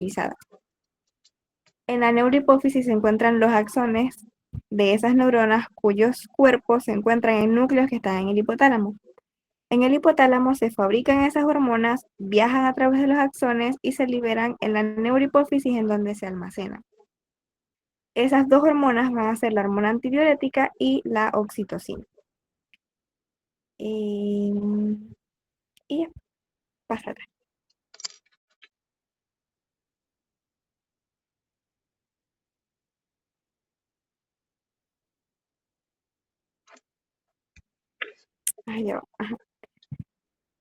localizada. En la neurohipófisis se encuentran los axones de esas neuronas cuyos cuerpos se encuentran en núcleos que están en el hipotálamo. En el hipotálamo se fabrican esas hormonas, viajan a través de los axones y se liberan en la neurohipófisis en donde se almacenan. Esas dos hormonas van a ser la hormona antidiurética y la oxitocina. Y ya, pásate. Ay, ya va. Ajá.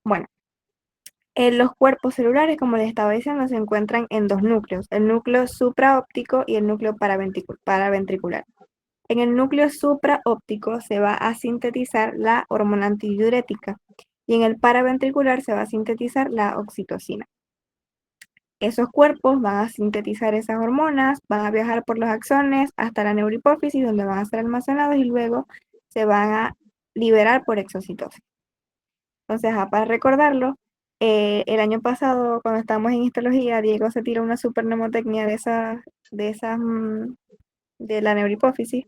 Bueno, los cuerpos celulares, como les estaba diciendo, se encuentran en dos núcleos, el núcleo supraóptico y el núcleo paraventricular. En el núcleo supraóptico se va a sintetizar la hormona antidiurética y en el paraventricular se va a sintetizar la oxitocina. Esos cuerpos van a sintetizar esas hormonas, van a viajar por los axones hasta la neurohipófisis donde van a ser almacenados y luego se van a liberar por exocitosis. Entonces, para recordarlo, el año pasado cuando estábamos en histología, Diego se tiró una super mnemotecnia de la neurohipófisis,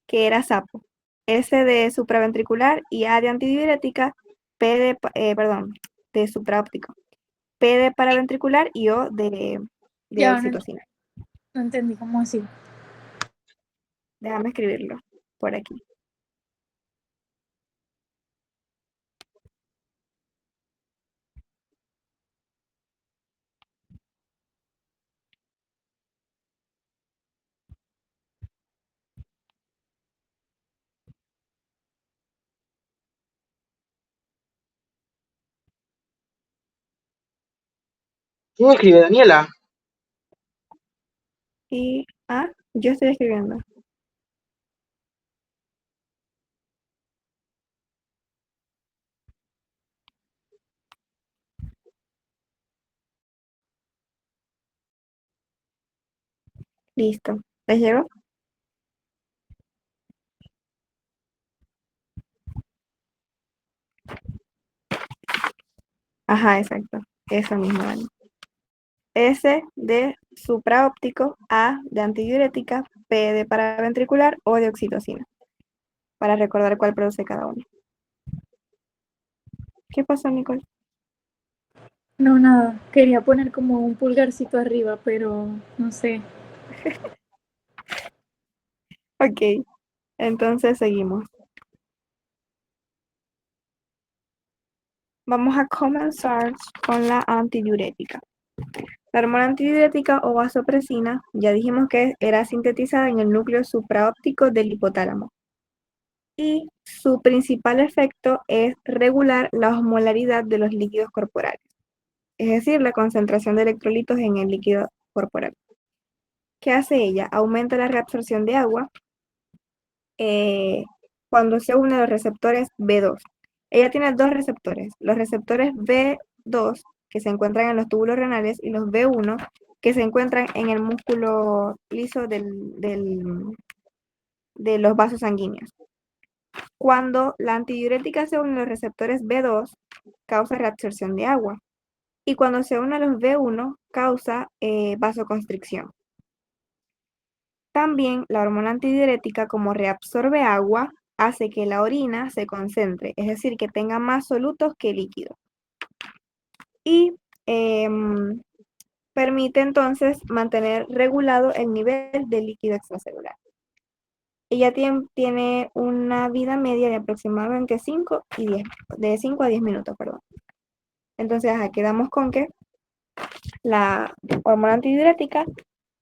que era SAPO. S de supraventricular y A de antidiurética, de supraóptico. P de paraventricular y O de Ya oxitocina. no entendí cómo así. Déjame escribirlo por aquí. ¿Quién escribe, Daniela? Y yo estoy escribiendo. Listo. ¿Les llegó? Ajá, exacto. Eso mismo, Dani. S de supraóptico, A de antidiurética, P de paraventricular, O de oxitocina. Para recordar cuál produce cada uno. ¿Qué pasó, Nicole? No, nada. Quería poner como un pulgarcito arriba, pero no sé. Ok, entonces seguimos. Vamos a comenzar con la antidiurética. La hormona antidiurética o vasopresina, ya dijimos que era sintetizada en el núcleo supraóptico del hipotálamo. Y su principal efecto es regular la osmolaridad de los líquidos corporales, es decir, la concentración de electrolitos en el líquido corporal. ¿Qué hace ella? Aumenta la reabsorción de agua cuando se une a los receptores B2. Ella tiene dos receptores, los receptores B2 que se encuentran en los túbulos renales y los B1 que se encuentran en el músculo liso de los vasos sanguíneos. Cuando la antidiurética se une a los receptores B2, causa reabsorción de agua. Y cuando se une a los B1, causa vasoconstricción. También la hormona antidiurética, como reabsorbe agua, hace que la orina se concentre, es decir, que tenga más solutos que líquido. Y permite entonces mantener regulado el nivel de líquido extracelular. Ella tiene una vida media de aproximadamente 5 a 10 minutos, perdón. Entonces, quedamos con que la hormona antidiurética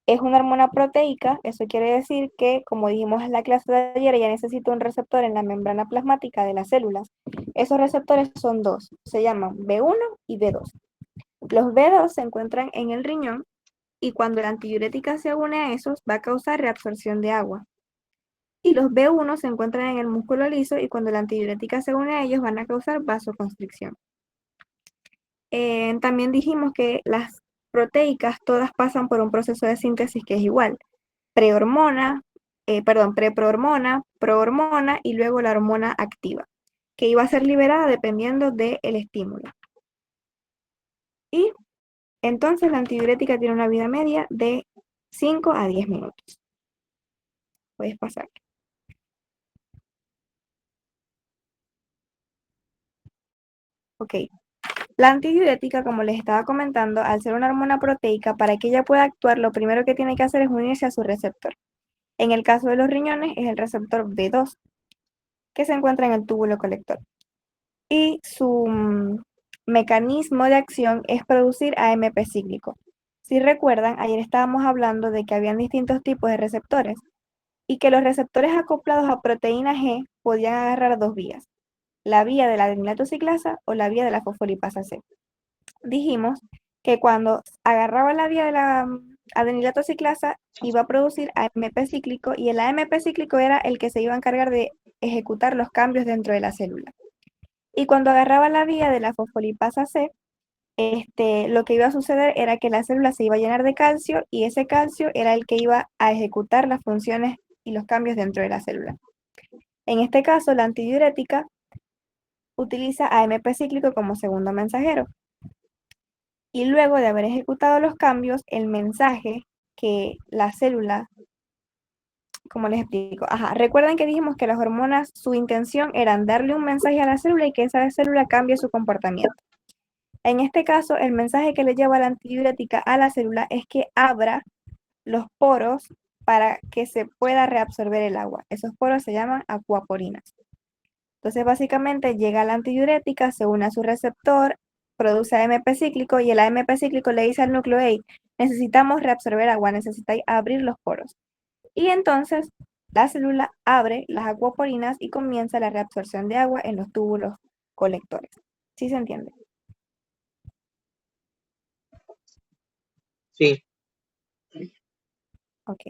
es una hormona proteica, eso quiere decir que, como dijimos en la clase de ayer, ella necesita un receptor en la membrana plasmática de las células. Esos receptores son dos, se llaman B1 y B2. Los B2 se encuentran en el riñón y cuando la antidiurética se une a esos va a causar reabsorción de agua. Y los B1 se encuentran en el músculo liso y cuando la antidiurética se une a ellos van a causar vasoconstricción. También dijimos que las proteicas todas pasan por un proceso de síntesis que es igual. Preprohormona, prohormona y luego la hormona activa, que iba a ser liberada dependiendo del estímulo. Y Entonces la antidiurética tiene una vida media de 5 a 10 minutos. Puedes pasar. Ok. La antidiurética, como les estaba comentando, al ser una hormona proteica, para que ella pueda actuar, lo primero que tiene que hacer es unirse a su receptor. En el caso de los riñones, es el receptor B2, que se encuentra en el túbulo colector. Y su mecanismo de acción es producir AMP cíclico. Si recuerdan, ayer estábamos hablando de que habían distintos tipos de receptores y que los receptores acoplados a proteína G podían agarrar dos vías, la vía de la adenilato ciclasa o la vía de la fosfolipasa C. Dijimos que cuando agarraba la vía de la adenilato ciclasa iba a producir AMP cíclico y el AMP cíclico era el que se iba a encargar de ejecutar los cambios dentro de la célula. Y cuando agarraba la vía de la fosfolipasa C, lo que iba a suceder era que la célula se iba a llenar de calcio y ese calcio era el que iba a ejecutar las funciones y los cambios dentro de la célula. En este caso, la antidiurética utiliza AMP cíclico como segundo mensajero. Y luego de haber ejecutado los cambios, el mensaje que la célula, ¿cómo les explico? Recuerden que dijimos que las hormonas, su intención era darle un mensaje a la célula y que esa célula cambie su comportamiento. En este caso, el mensaje que le lleva la antidiurética a la célula es que abra los poros para que se pueda reabsorber el agua. Esos poros se llaman acuaporinas. Entonces, básicamente, llega la antidiurética, se une a su receptor, produce AMP cíclico y el AMP cíclico le dice al núcleo, hey, necesitamos reabsorber agua, necesitáis abrir los poros. Y entonces, la célula abre las acuaporinas y comienza la reabsorción de agua en los túbulos colectores. ¿Sí se entiende? Sí. Ok,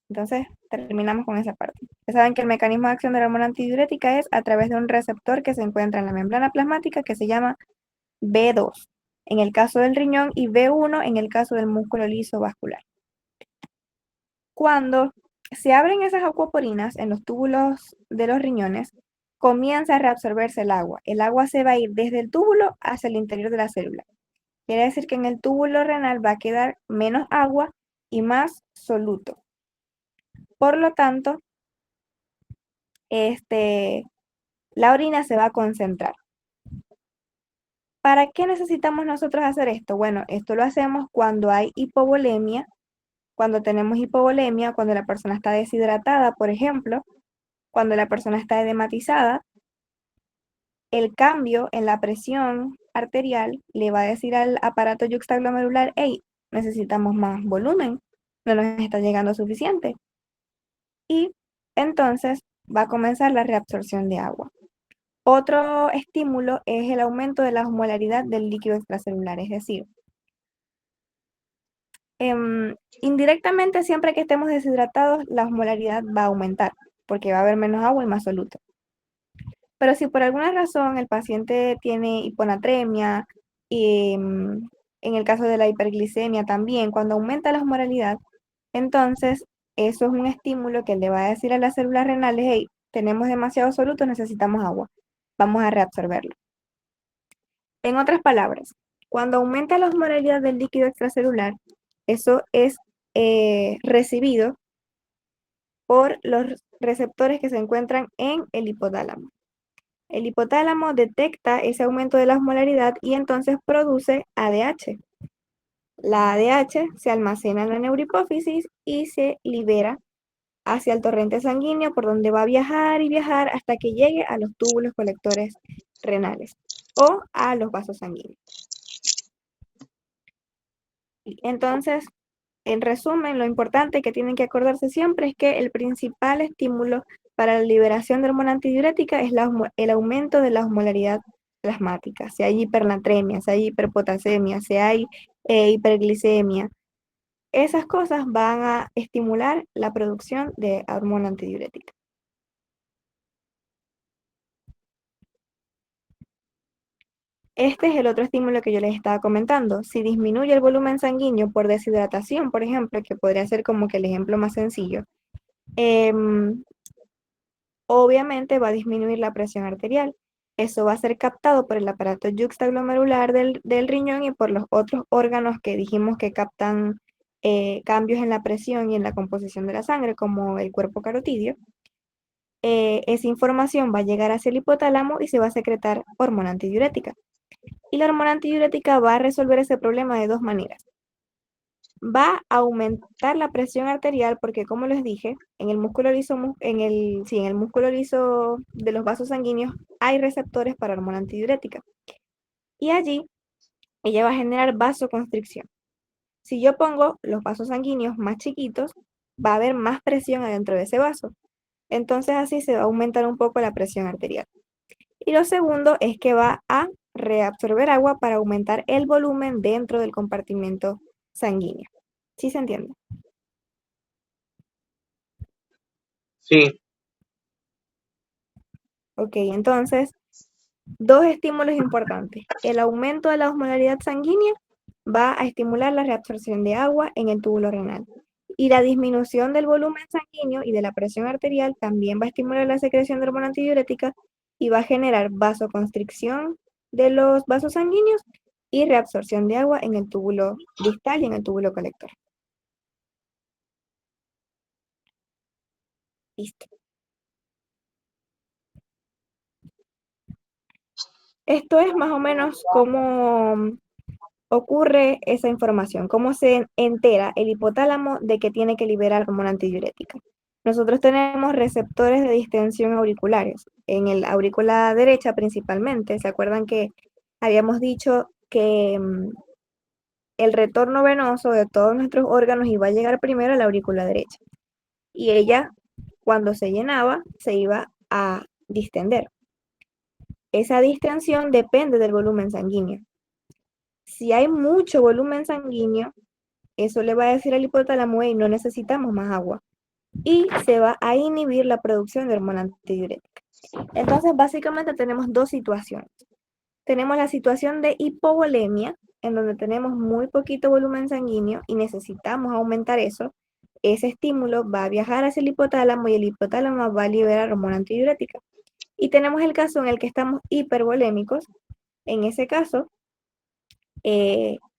entonces terminamos con esa parte. Ya saben que el mecanismo de acción de la hormona antidiurética es a través de un receptor que se encuentra en la membrana plasmática que se llama B2 en el caso del riñón y B1 en el caso del músculo liso vascular. Cuando se abren esas acuaporinas en los túbulos de los riñones, comienza a reabsorberse el agua. El agua se va a ir desde el túbulo hacia el interior de la célula. Quiere decir que en el túbulo renal va a quedar menos agua y más soluto. Por lo tanto, la orina se va a concentrar. ¿Para qué necesitamos nosotros hacer esto? Bueno, esto lo hacemos cuando hay hipovolemia, cuando tenemos hipovolemia, cuando la persona está deshidratada, por ejemplo, cuando la persona está edematizada, el cambio en la presión arterial le va a decir al aparato yuxtaglomerular, hey, necesitamos más volumen, no nos está llegando suficiente. Y entonces va a comenzar la reabsorción de agua. Otro estímulo es el aumento de la osmolaridad del líquido extracelular, es decir, indirectamente siempre que estemos deshidratados, la osmolaridad va a aumentar, porque va a haber menos agua y más soluto. Pero si por alguna razón el paciente tiene hiponatremia, y en el caso de la hiperglicemia también, cuando aumenta la osmolaridad, entonces eso es un estímulo que le va a decir a las células renales, hey, tenemos demasiado soluto, necesitamos agua, vamos a reabsorberlo. En otras palabras, cuando aumenta la osmolaridad del líquido extracelular, eso es recibido por los receptores que se encuentran en el hipotálamo. El hipotálamo detecta ese aumento de la osmolaridad y entonces produce ADH. La ADH se almacena en la neurohipófisis y se libera hacia el torrente sanguíneo por donde va a viajar y viajar hasta que llegue a los túbulos colectores renales o a los vasos sanguíneos. Entonces, en resumen, lo importante que tienen que acordarse siempre es que el principal estímulo para la liberación de hormona antidiurética es el aumento de la osmolaridad plasmática. Si hay hipernatremia, si hay hiperpotasemia, si hay hiperglicemia, esas cosas van a estimular la producción de hormona antidiurética. Este es el otro estímulo que yo les estaba comentando. Si disminuye el volumen sanguíneo por deshidratación, por ejemplo, que podría ser como que el ejemplo más sencillo, obviamente va a disminuir la presión arterial. eso va a ser captado por el aparato yuxtaglomerular del riñón y por los otros órganos que dijimos que captan cambios en la presión y en la composición de la sangre, como el cuerpo carotidio. Esa información va a llegar hacia el hipotálamo y se va a secretar hormona antidiurética. Y la hormona antidiurética va a resolver ese problema de dos maneras. Va a aumentar la presión arterial porque, como les dije, en el músculo liso, en el músculo liso de los vasos sanguíneos hay receptores para hormona antidiurética. Y allí ella va a generar vasoconstricción. Si yo pongo los vasos sanguíneos más chiquitos, va a haber más presión adentro de ese vaso. Entonces así se va a aumentar un poco la presión arterial. Y lo segundo es que va a reabsorber agua para aumentar el volumen dentro del compartimento sanguíneo. ¿Sí se entiende? Sí, Ok, entonces, dos estímulos importantes. El aumento de la osmolaridad sanguínea va a estimular la reabsorción de agua en el túbulo renal. Y la disminución del volumen sanguíneo y de la presión arterial también va a estimular la secreción de hormona antidiurética y va a generar vasoconstricción de los vasos sanguíneos y reabsorción de agua en el túbulo distal y en el túbulo colector. Listo. Esto es más o menos cómo ocurre esa información, cómo se entera el hipotálamo de que tiene que liberar hormona antidiurética. Nosotros tenemos receptores de distensión auriculares, en el aurícula derecha principalmente. ¿Se acuerdan que habíamos dicho que el retorno venoso de todos nuestros órganos iba a llegar primero a la aurícula derecha? Y ella, cuando se llenaba, se iba a distender. Esa distensión depende del volumen sanguíneo. Si hay mucho volumen sanguíneo, eso le va a decir al hipotálamo, y no necesitamos más agua. Y se va a inhibir la producción de hormona antidiurética. Entonces, básicamente tenemos dos situaciones. Tenemos la situación de hipovolemia, en donde tenemos muy poquito volumen sanguíneo y necesitamos aumentar eso. Ese estímulo va a viajar hacia el hipotálamo y el hipotálamo va a liberar hormona antidiurética. Y tenemos el caso en el que estamos hipervolémicos. En ese caso,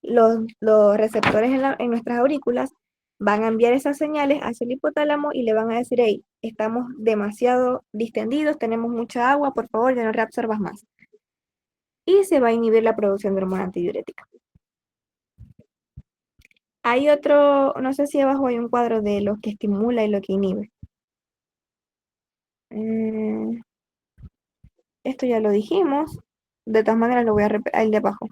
los receptores en nuestras aurículas van a enviar esas señales hacia el hipotálamo y le van a decir, hey, estamos demasiado distendidos, tenemos mucha agua, por favor, ya no reabsorbas más. Y se va a inhibir la producción de hormona antidiurética. Hay otro, no sé si abajo hay un cuadro de lo que estimula y lo que inhibe. Esto ya lo dijimos. De todas maneras lo voy a repetir, el de abajo.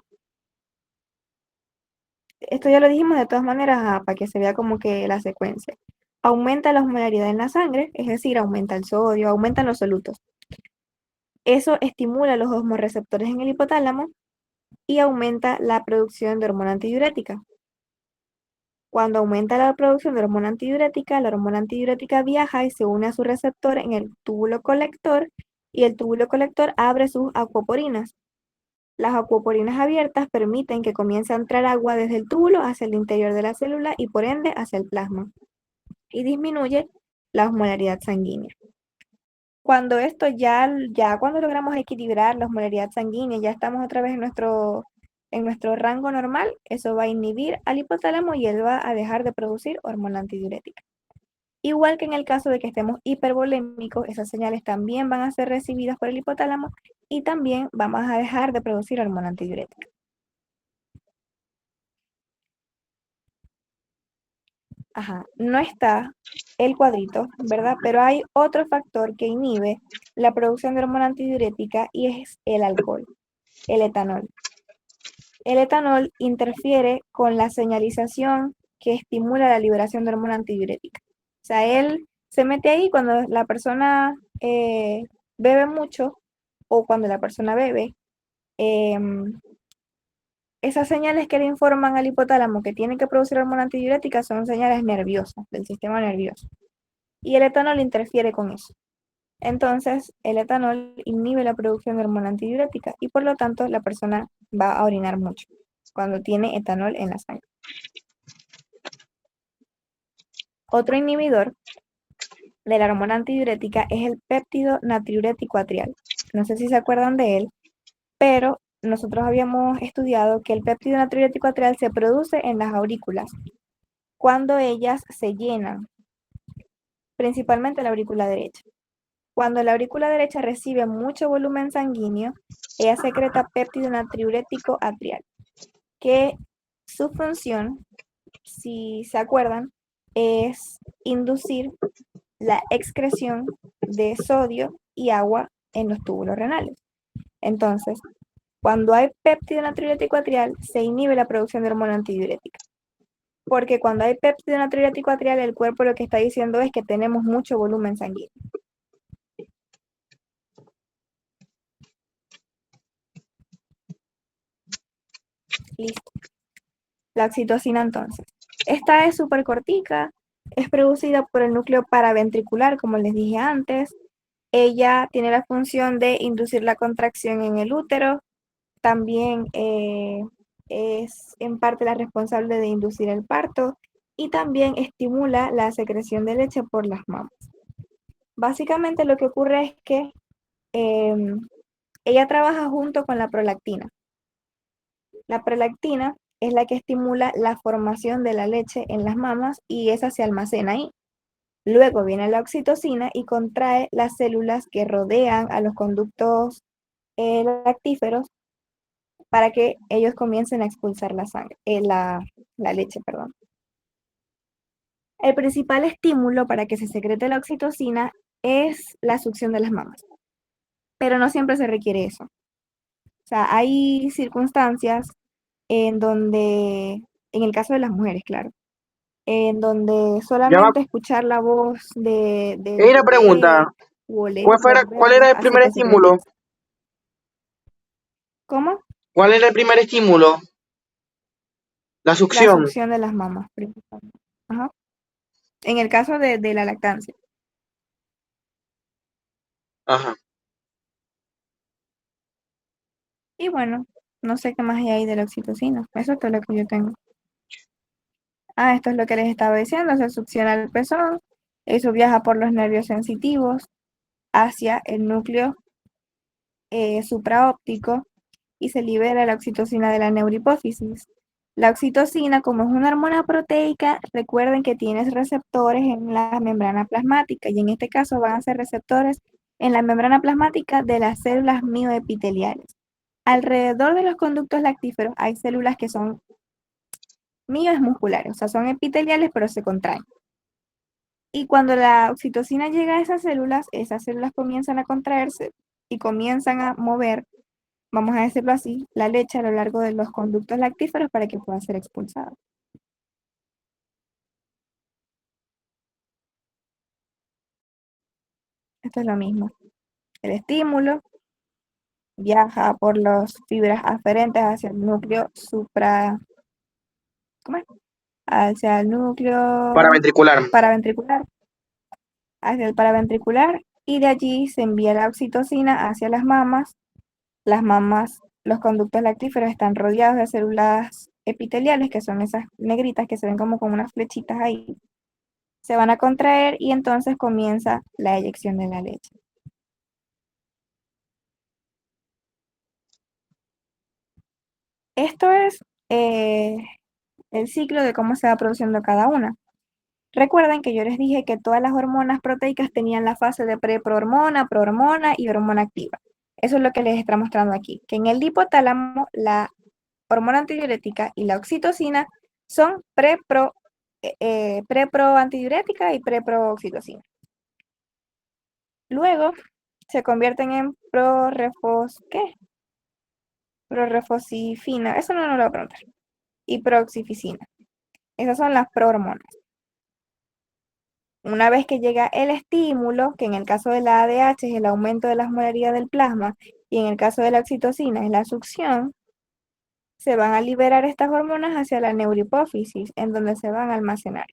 Esto ya lo dijimos de todas maneras para que se vea como que la secuencia. Aumenta la osmolaridad en la sangre, es decir, aumenta el sodio, aumentan los solutos. Eso estimula los osmorreceptores en el hipotálamo y aumenta la producción de hormona antidiurética. Cuando aumenta la producción de hormona antidiurética, la hormona antidiurética viaja y se une a su receptor en el túbulo colector y el túbulo colector abre sus acuoporinas. Las acuoporinas abiertas permiten que comience a entrar agua desde el túbulo hacia el interior de la célula y por ende hacia el plasma y disminuye la osmolaridad sanguínea. Cuando esto cuando logramos equilibrar la osmolaridad sanguínea, ya estamos otra vez en nuestro rango normal, eso va a inhibir al hipotálamo y él va a dejar de producir hormona antidiurética. Igual que en el caso de que estemos hipervolémicos, esas señales también van a ser recibidas por el hipotálamo y también vamos a dejar de producir hormona antidiurética. Ajá, no está el cuadrito, ¿verdad? Pero hay otro factor que inhibe la producción de hormona antidiurética y es el alcohol, el etanol. El etanol interfiere con la señalización que estimula la liberación de hormona antidiurética. O sea, él se mete ahí cuando la persona bebe mucho o cuando la persona bebe. Esas señales que le informan al hipotálamo que tiene que producir hormona antidiurética son señales nerviosas del sistema nervioso. Y el etanol interfiere con eso. Entonces, el etanol inhibe la producción de hormona antidiurética y por lo tanto la persona va a orinar mucho cuando tiene etanol en la sangre. Otro inhibidor de la hormona antidiurética es el péptido natriurético atrial. No sé si se acuerdan de él, pero nosotros habíamos estudiado que el péptido natriurético atrial se produce en las aurículas cuando ellas se llenan, principalmente la aurícula derecha. Cuando la aurícula derecha recibe mucho volumen sanguíneo, ella secreta péptido natriurético atrial, que su función, si se acuerdan, es inducir la excreción de sodio y agua en los túbulos renales. Entonces, cuando hay péptido natriurético atrial, se inhibe la producción de hormona antidiurética. Porque cuando hay péptido natriurético atrial, el cuerpo lo que está diciendo es que tenemos mucho volumen sanguíneo. Listo. La oxitocina entonces. Esta es súper cortica, es producida por el núcleo paraventricular, como les dije antes. Ella tiene la función de inducir la contracción en el útero. También es en parte la responsable de inducir el parto y también estimula la secreción de leche por las mamas. Básicamente lo que ocurre es que ella trabaja junto con la prolactina. La prolactina es la que estimula la formación de la leche en las mamas y esa se almacena ahí. Luego viene la oxitocina y contrae las células que rodean a los conductos lactíferos para que ellos comiencen a expulsar la sangre, la leche, perdón. El principal estímulo para que se secrete la oxitocina es la succión de las mamas, pero no siempre se requiere eso. O sea, hay circunstancias en donde, en el caso de las mujeres, claro, en donde Ya va. solamente escuchar la voz del Hay una pregunta. bebé o leer ¿Cuál, o cuál verlo era el hace primer que secrete estímulo? eso. ¿Cómo? ¿Cuál era el primer estímulo? La La succión. succión de las mamas, principalmente. Ajá. En el caso de la lactancia. Ajá. Y bueno, no sé qué más hay ahí de la oxitocina. Eso es todo lo que yo tengo. Ah, esto es lo que les estaba diciendo. Se succiona el pezón. Eso viaja por los nervios sensitivos hacia el núcleo supraóptico y se libera la oxitocina de la neurohipófisis. La oxitocina, como es una hormona proteica, recuerden que tiene receptores en la membrana plasmática y en este caso van a ser receptores en la membrana plasmática de las células mioepiteliales. Alrededor de los conductos lactíferos hay células que son miomusculares, o sea, son epiteliales pero se contraen. Y cuando la oxitocina llega a esas células comienzan a contraerse y comienzan a mover, vamos a decirlo así, la leche a lo largo de los conductos lactíferos para que pueda ser expulsada. Esto es lo mismo. El estímulo viaja por las fibras aferentes hacia el núcleo ¿cómo es? Hacia el núcleo Paraventricular. paraventricular, hacia el paraventricular y de allí se envía la oxitocina hacia las mamas. Las mamas, los conductos lactíferos están rodeados de células epiteliales, que son esas negritas que se ven como con unas flechitas ahí. Se van a contraer y entonces comienza la eyección de la leche. Esto es el ciclo de cómo se va produciendo cada una. Recuerden que yo les dije que todas las hormonas proteicas tenían la fase de preprohormona, prohormona y hormona activa. Eso es lo que les está mostrando aquí, que en el hipotálamo la hormona antidiurética y la oxitocina son prepro antidiurética y prepro oxitocina. Luego se convierten en ¿qué? Prorefosifina, eso no lo voy a preguntar, y proxificina. Esas son las prohormonas. Una vez que llega el estímulo, que en el caso de la ADH es el aumento de la osmolaridad del plasma y en el caso de la oxitocina es la succión, se van a liberar estas hormonas hacia la neurohipófisis, en donde se van a almacenar.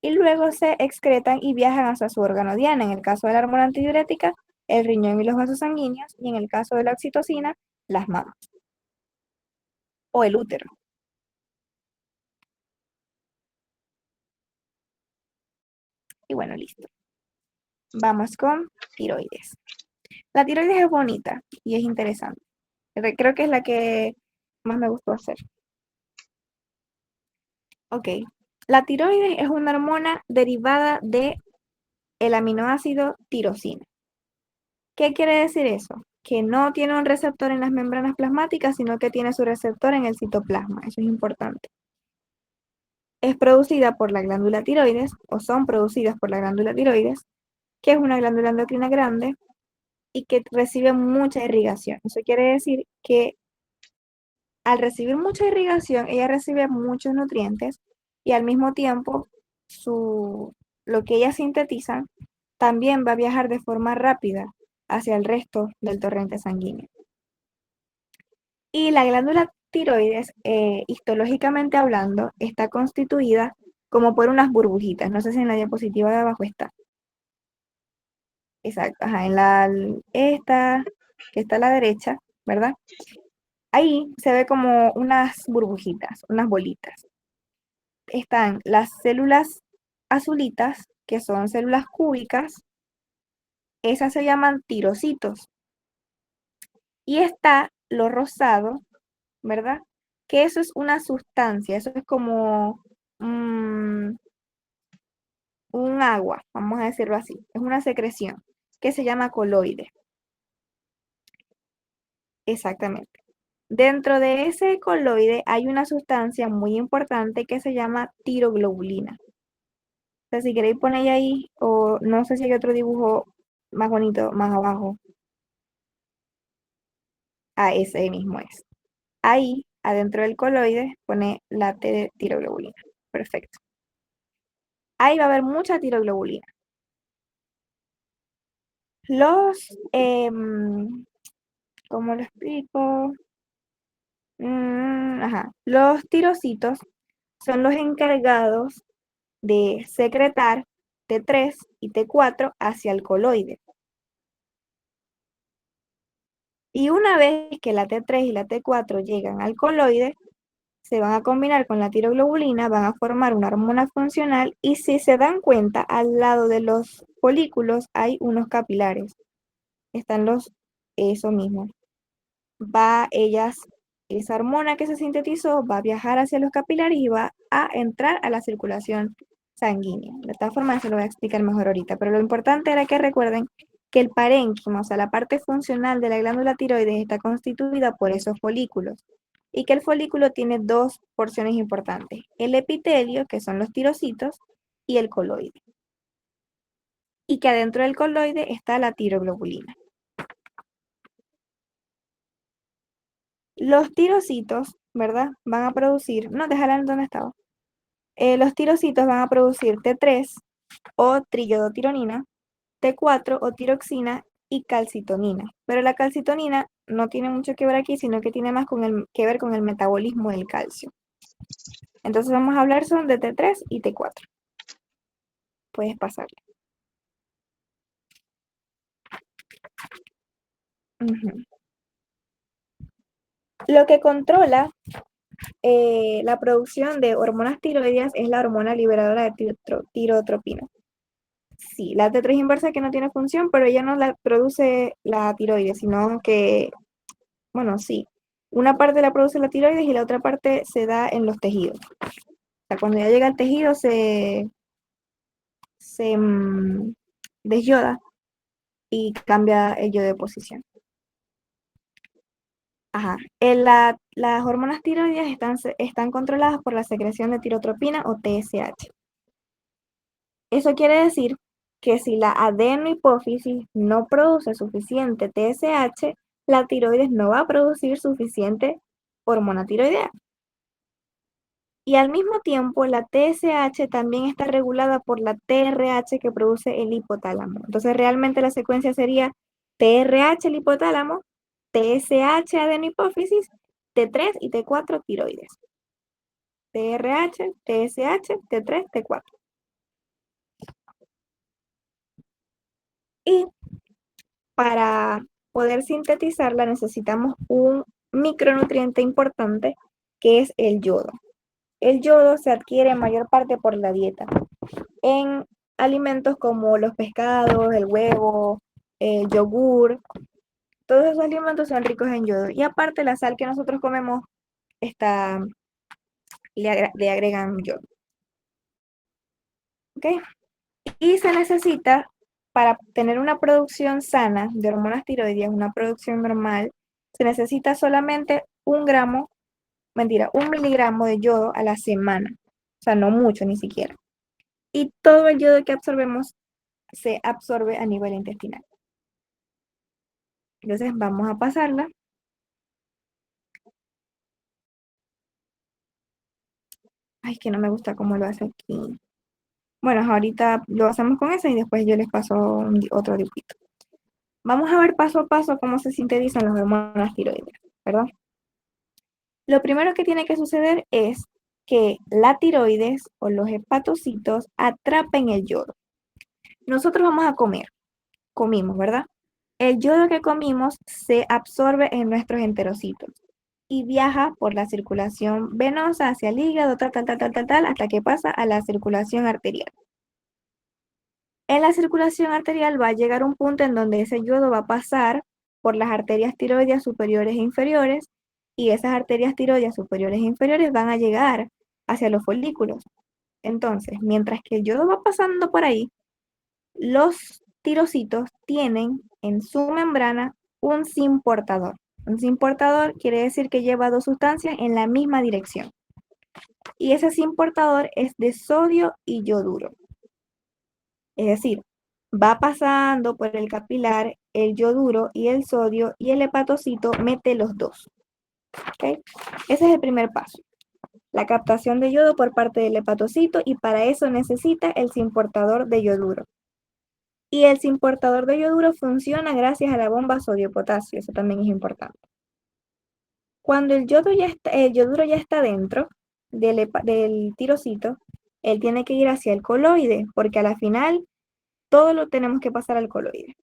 Y luego se excretan y viajan hacia su órgano diana. En el caso de la hormona antidiurética, el riñón y los vasos sanguíneos, y en el caso de la oxitocina, las mamas o el útero. Y bueno, listo. Vamos con tiroides. La tiroides es bonita y es interesante. Creo que es la que más me gustó hacer. Ok. La tiroides es una hormona derivada de el aminoácido tirosina. ¿Qué quiere decir eso? Que no tiene un receptor en las membranas plasmáticas, sino que tiene su receptor en el citoplasma. Eso es importante. Es producida por la glándula tiroides, o son producidas por la glándula tiroides, que es una glándula endocrina grande y que recibe mucha irrigación. Eso quiere decir que al recibir mucha irrigación, ella recibe muchos nutrientes y al mismo tiempo lo que ella sintetiza también va a viajar de forma rápida hacia el resto del torrente sanguíneo. Y la glándula tiroides, histológicamente hablando, está constituida como por unas burbujitas. No sé si en la diapositiva de abajo está. Exacto, ajá, esta que está a la derecha, ¿verdad? Ahí se ve como unas burbujitas, unas bolitas. Están las células azulitas, que son células cúbicas, esas se llaman tirocitos. Y está lo rosado, ¿verdad? Que eso es una sustancia, eso es como un agua, vamos a decirlo así, es una secreción que se llama coloide. Exactamente. Dentro de ese coloide hay una sustancia muy importante que se llama tiroglobulina. O sea, si queréis poner ahí, o no sé si hay otro dibujo más bonito más abajo. Ah, ese mismo es. Ahí, adentro del coloide, pone la T de tiroglobulina. Perfecto. Ahí va a haber mucha tiroglobulina. ¿Cómo lo explico? Ajá. Los tirocitos son los encargados de secretar T3 y T4 hacia el coloide. Y una vez que la T3 y la T4 llegan al coloide, se van a combinar con la tiroglobulina, van a formar una hormona funcional y si se dan cuenta, al lado de los folículos hay unos capilares. Están eso mismo. Esa hormona que se sintetizó va a viajar hacia los capilares y va a entrar a la circulación sanguínea. De todas formas, se lo voy a explicar mejor ahorita, pero lo importante era que recuerden que el parénquima, o sea, la parte funcional de la glándula tiroides está constituida por esos folículos y que el folículo tiene dos porciones importantes, el epitelio, que son los tirocitos, y el coloide. Y que adentro del coloide está la tiroglobulina. Los tirocitos, ¿verdad? Van a producir, no, déjala en donde estaba. Los tirocitos van a producir T3 o triiodotironina, T4 o tiroxina y calcitonina. Pero la calcitonina no tiene mucho que ver aquí, sino que tiene más que ver con el metabolismo del calcio. Entonces vamos a hablar son de T3 y T4. Puedes pasarle. Lo que controla la producción de hormonas tiroideas es la hormona liberadora de tirotropina. Sí, la T3 inversa que no tiene función, pero ella no la produce la tiroides, sino que, bueno, sí, una parte la produce la tiroides y la otra parte se da en los tejidos. O sea, cuando ya llega al tejido se desyoda y cambia el yodo de posición. Ajá. Las hormonas tiroideas están controladas por la secreción de tirotropina o TSH. Eso quiere decir que si la adenohipófisis no produce suficiente TSH, la tiroides no va a producir suficiente hormona tiroidea. Y al mismo tiempo, la TSH también está regulada por la TRH que produce el hipotálamo. Entonces, realmente la secuencia sería TRH el hipotálamo, TSH adenohipófisis, T3 y T4 tiroides. TRH, TSH, T3, T4. Y para poder sintetizarla necesitamos un micronutriente importante que es el yodo. El yodo se adquiere en mayor parte por la dieta, en alimentos como los pescados, el huevo, yogur, todos esos alimentos son ricos en yodo. Y aparte la sal que nosotros comemos está, le agregan yodo. ¿Ok? Y se necesita, para tener una producción sana de hormonas tiroides, una producción normal, se necesita solamente 1 miligramo de yodo a la semana. O sea, no mucho ni siquiera. Y todo el yodo que absorbemos se absorbe a nivel intestinal. Entonces vamos a pasarla. Ay, que no me gusta cómo lo hace aquí. Bueno, ahorita lo hacemos con eso y después yo les paso otro dibujito. Vamos a ver paso a paso cómo se sintetizan las hormonas tiroides, ¿verdad? Lo primero que tiene que suceder es que la tiroides o los hepatocitos atrapen el yodo. Nosotros vamos a comimos, ¿verdad? El yodo que comimos se absorbe en nuestros enterocitos y viaja por la circulación venosa hacia el hígado, hasta que pasa a la circulación arterial. En la circulación arterial va a llegar un punto en donde ese yodo va a pasar por las arterias tiroideas superiores e inferiores, y esas arterias tiroideas superiores e inferiores van a llegar hacia los folículos. Entonces, mientras que el yodo va pasando por ahí, los tirocitos tienen en su membrana un zinc portador. Un zinc portador quiere decir que lleva dos sustancias en la misma dirección. Y ese zinc portador es de sodio y yoduro. Es decir, va pasando por el capilar el yoduro y el sodio, y el hepatocito mete los dos. ¿Okay? Ese es el primer paso. La captación de yodo por parte del hepatocito, y para eso necesita el zinc portador de yoduro. Y el zinc portador de yoduro funciona gracias a la bomba sodio-potasio, eso también es importante. Cuando el yoduro ya está dentro del tirocito, él tiene que ir hacia el coloide, porque a la final todo lo tenemos que pasar al coloide.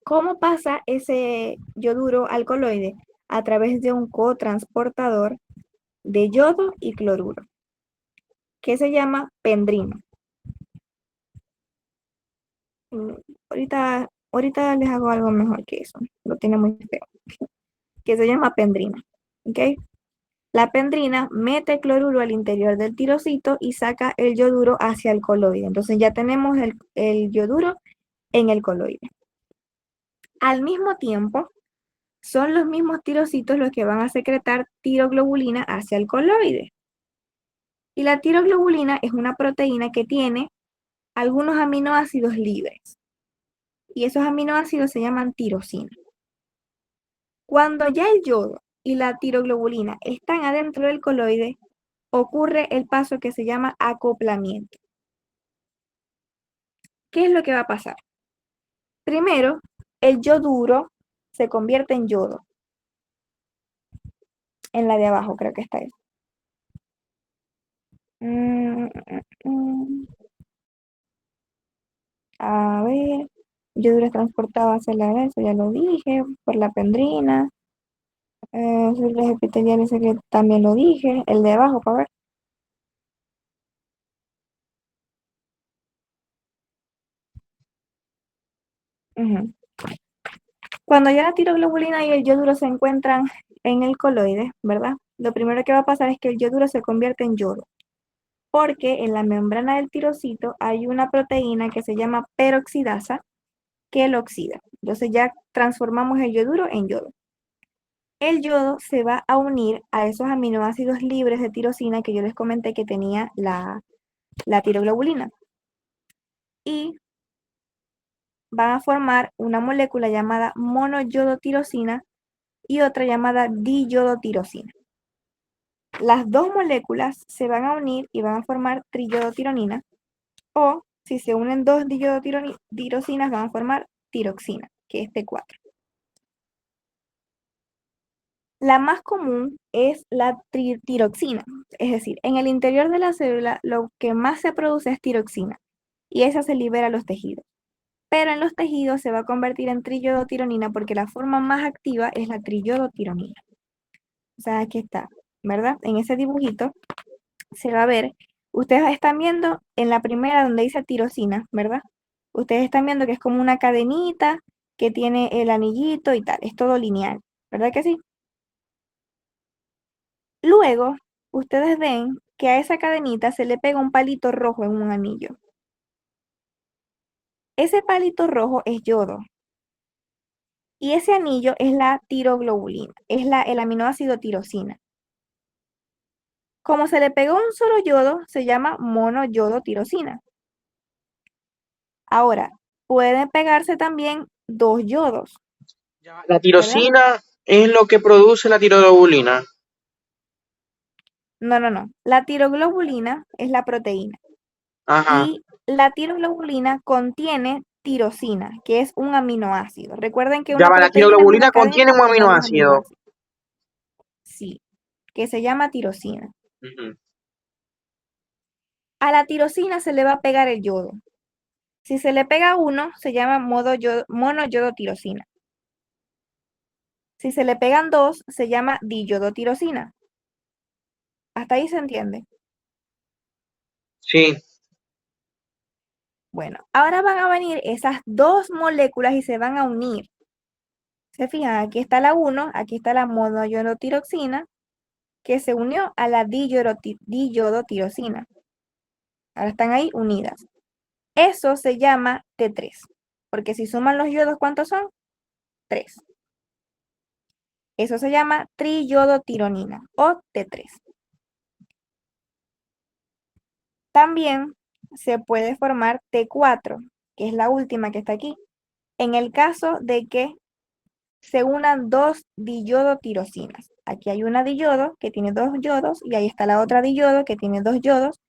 ¿Cómo pasa ese yoduro al coloide? A través de un cotransportador de yodo y cloruro, que se llama pendrino. Ahorita les hago algo mejor que eso, lo tiene muy feo, que se llama pendrina. ¿Ok? La pendrina mete cloruro al interior del tirocito y saca el yoduro hacia el coloide. Entonces ya tenemos el yoduro en el coloide. Al mismo tiempo, son los mismos tirocitos los que van a secretar tiroglobulina hacia el coloide. Y la tiroglobulina es una proteína que tiene algunos aminoácidos libres. Y esos aminoácidos se llaman tirosina. Cuando ya el yodo y la tiroglobulina están adentro del coloide, ocurre el paso que se llama acoplamiento. ¿Qué es lo que va a pasar? Primero, el yoduro se convierte en yodo. En la de abajo, creo que está eso. A ver, yoduro es transportado hacia la eso ya lo dije, por la pendrina. Células epiteliales, que también lo dije. El de abajo, para ver. Cuando ya la tiroglobulina y el yoduro se encuentran en el coloide, ¿verdad? Lo primero que va a pasar es que el yoduro se convierte en yodo, porque en la membrana del tirocito hay una proteína que se llama peroxidasa que lo oxida. Entonces ya transformamos el yoduro en yodo. El yodo se va a unir a esos aminoácidos libres de tirosina que yo les comenté que tenía la tiroglobulina. Y van a formar una molécula llamada monoyodotirosina y otra llamada diyodotirosina. Las dos moléculas se van a unir y van a formar triyodotironina, o si se unen dos diyodotirosinas van a formar tiroxina, que es T4. La más común es la tiroxina, es decir, en el interior de la célula lo que más se produce es tiroxina, y esa se libera a los tejidos. Pero en los tejidos se va a convertir en triyodotironina porque la forma más activa es la triyodotironina. O sea, aquí está, ¿verdad? En ese dibujito se va a ver, ustedes están viendo en la primera donde dice tirosina, ¿verdad? Ustedes están viendo que es como una cadenita que tiene el anillito y tal, es todo lineal, ¿verdad que sí? Luego, ustedes ven que a esa cadenita se le pega un palito rojo en un anillo. Ese palito rojo es yodo y ese anillo es la tiroglobulina, es el aminoácido tirosina. Como se le pegó un solo yodo, se llama monoyodotirosina. Ahora, pueden pegarse también dos yodos, La ¿verdad? tirosina es lo que produce la tiroglobulina. No, no, no. La tiroglobulina es la proteína Ajá. y la tiroglobulina contiene tirosina, que es un aminoácido. Recuerden que Ya una va, la proteína es una tiroglobulina cadena contiene un que lleva dos aminoácido. aminoácidos. Sí, que se llama tirosina. Ujú. A la tirosina se le va a pegar el yodo. Si se le pega uno, se llama monoyodotirosina. Si se le pegan dos, se llama diyodotirosina. ¿Hasta ahí se entiende? Sí. Bueno, ahora van a venir esas dos moléculas y se van a unir. Se fijan, aquí está la 1, aquí está la monoyodotiroxina, que se unió a la diyodotirosina. Ahora están ahí unidas. Eso se llama T3, porque si suman los yodos, ¿cuántos son? 3. Eso se llama triyodotironina o T3. También se puede formar T4, que es la última que está aquí, en el caso de que se unan dos diyodotirosinas. Aquí hay una diyodo que tiene dos yodos y ahí está la otra diyodo que tiene dos yodos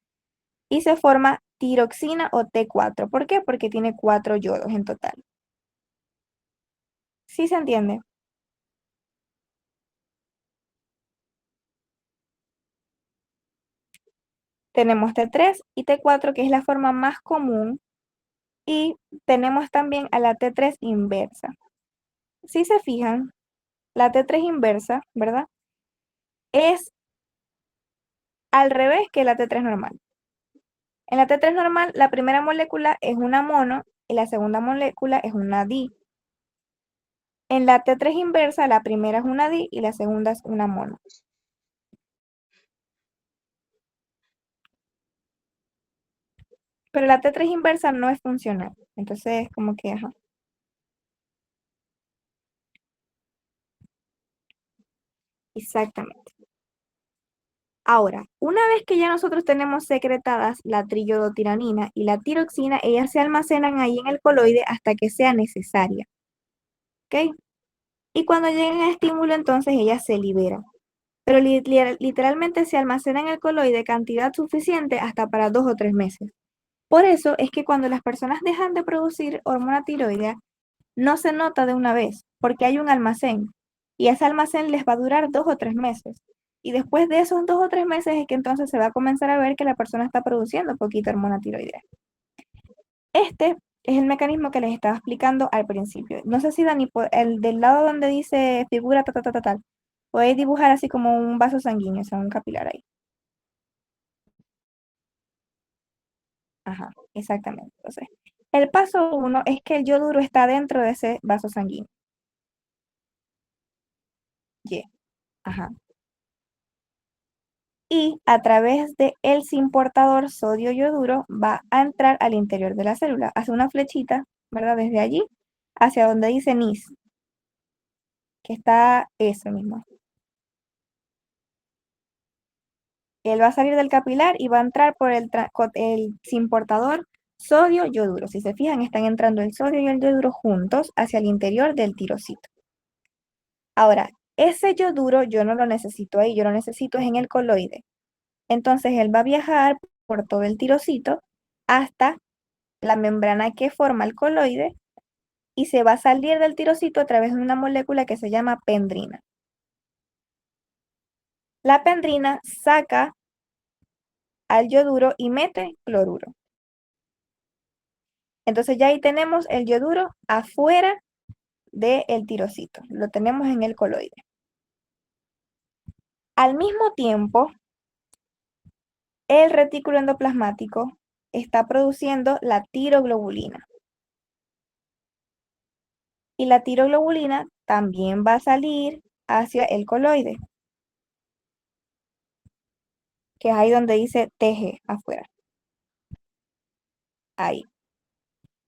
y se forma tiroxina o T4. ¿Por qué? Porque tiene 4 yodos en total. ¿Sí se entiende? Tenemos T3 y T4, que es la forma más común, y tenemos también a la T3 inversa. Si se fijan, la T3 inversa, ¿verdad? Es al revés que la T3 normal. En la T3 normal, la primera molécula es una mono y la segunda molécula es una di. En la T3 inversa, la primera es una di y la segunda es una mono. Pero la T3 inversa no es funcional. Entonces, como que, ajá. Exactamente. Ahora, una vez que ya nosotros tenemos secretadas la triyodotironina y la tiroxina, ellas se almacenan ahí en el coloide hasta que sea necesaria. ¿Ok? Y cuando lleguen a estímulo, entonces ellas se liberan. Pero literalmente se almacena en el coloide cantidad suficiente hasta para 2 o 3 meses. Por eso es que cuando las personas dejan de producir hormona tiroidea, no se nota de una vez, porque hay un almacén y ese almacén les va a durar 2 o 3 meses. Y después de esos 2 o 3 meses es que entonces se va a comenzar a ver que la persona está produciendo poquita hormona tiroidea. Este es el mecanismo que les estaba explicando al principio. No sé si Dani, el del lado donde dice figura ta, ta, ta, ta, tal, podéis dibujar así como un vaso sanguíneo, o sea, un capilar ahí. Ajá, exactamente. Entonces, el paso 1 es que el yoduro está dentro de ese vaso sanguíneo. Y, ajá. Y a través de el portador sodio-yoduro va a entrar al interior de la célula. Hace una flechita, ¿verdad? Desde allí hacia donde dice NIS, que está eso mismo. Él va a salir del capilar y va a entrar por el portador sodio-yoduro. Si se fijan, están entrando el sodio y el yoduro juntos hacia el interior del tirocito. Ahora, ese yoduro yo no lo necesito ahí, yo lo necesito es en el coloide. Entonces él va a viajar por todo el tirocito hasta la membrana que forma el coloide y se va a salir del tirocito a través de una molécula que se llama pendrina. La pendrina saca al yoduro y mete cloruro. Entonces ya ahí tenemos el yoduro afuera del tirocito, lo tenemos en el coloide. Al mismo tiempo, el retículo endoplasmático está produciendo la tiroglobulina. Y la tiroglobulina también va a salir hacia el coloide, que es ahí donde dice TG afuera. Ahí.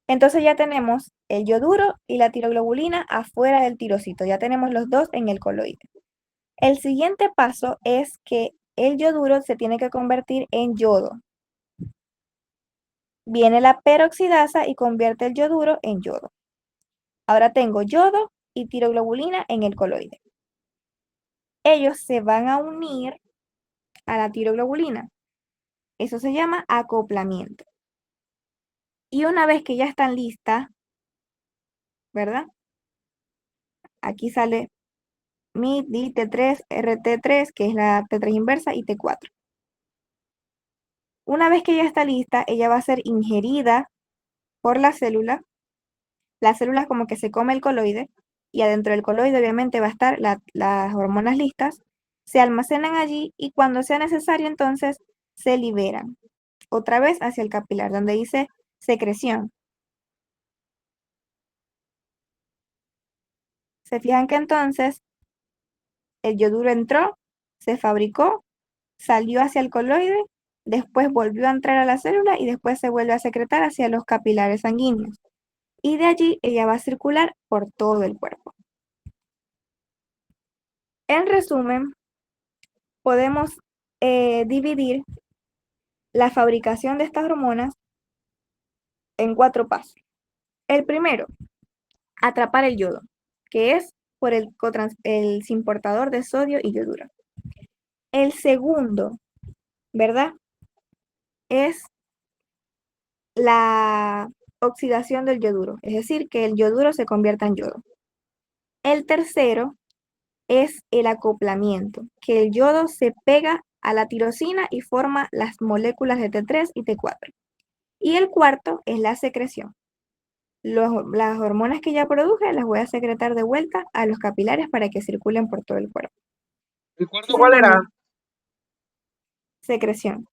Entonces ya tenemos el yoduro y la tiroglobulina afuera del tirocito. Ya tenemos los dos en el coloide. El siguiente paso es que el yoduro se tiene que convertir en yodo. Viene la peroxidasa y convierte el yoduro en yodo. Ahora tengo yodo y tiroglobulina en el coloide. Ellos se van a unir a la tiroglobulina. Eso se llama acoplamiento. Y una vez que ya están listas, ¿verdad? Aquí sale mi T3, RT3, que es la T3 inversa, y T4. Una vez que ya está lista, ella va a ser ingerida por la célula. La célula es como que se come el coloide y adentro del coloide obviamente va a estar las hormonas listas. Se almacenan allí y cuando sea necesario entonces se liberan. Otra vez hacia el capilar, donde dice secreción. Se fijan que entonces el yoduro entró, se fabricó, salió hacia el coloide, después volvió a entrar a la célula y después se vuelve a secretar hacia los capilares sanguíneos. Y de allí ella va a circular por todo el cuerpo. En resumen, podemos dividir la fabricación de estas hormonas en 4 pasos. El primero, atrapar el yodo, que es por el simportador de sodio y yoduro. El segundo, ¿verdad? Es la oxidación del yoduro, es decir, que el yoduro se convierta en yodo. El tercero es el acoplamiento, que el yodo se pega a la tirosina y forma las moléculas de T3 y T4. Y el cuarto es la secreción. Las hormonas que ya produje las voy a secretar de vuelta a los capilares para que circulen por todo el cuerpo. ¿El cuarto cuál era? Secreción.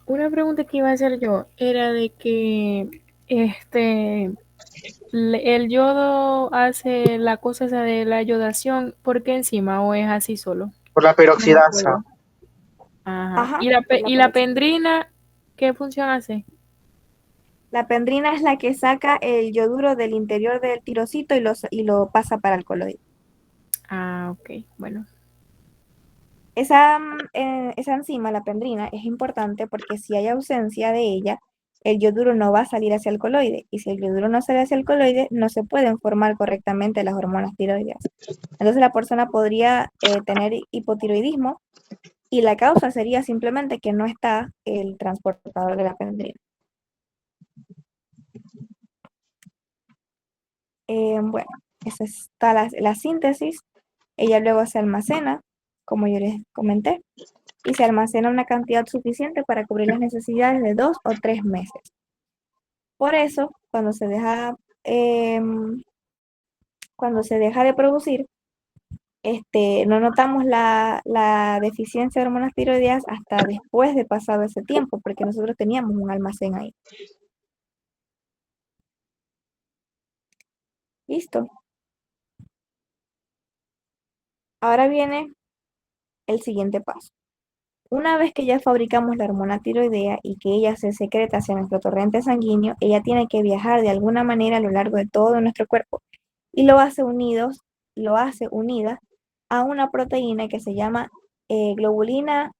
Una pregunta que iba a hacer yo era de que el yodo hace la cosa esa de la yodación, ¿por qué encima o es así solo? Por la No me peroxidasa. acuerdo. Ajá. Ajá, ¿Y la, por la y la peroxidasa. pendrina qué función hace? La pendrina es la que saca el yoduro del interior del tirocito y lo pasa para el coloide. Ah, ok, bueno. Esa enzima, la pendrina, es importante porque si hay ausencia de ella, el yoduro no va a salir hacia el coloide. Y si el yoduro no sale hacia el coloide, no se pueden formar correctamente las hormonas tiroideas. Entonces la persona podría tener hipotiroidismo y la causa sería simplemente que no está el transportador de la pendrina. Bueno, esa está la síntesis. Ella luego se almacena, como yo les comenté, y se almacena una cantidad suficiente para cubrir las necesidades de 2 o 3 meses. Por eso, cuando se deja de producir, no notamos la deficiencia de hormonas tiroideas hasta después de pasado ese tiempo, porque nosotros teníamos un almacén ahí. Listo. Ahora viene el siguiente paso. Una vez que ya fabricamos la hormona tiroidea y que ella se secreta hacia nuestro torrente sanguíneo, ella tiene que viajar de alguna manera a lo largo de todo nuestro cuerpo y lo hace unida a una proteína que se llama globulina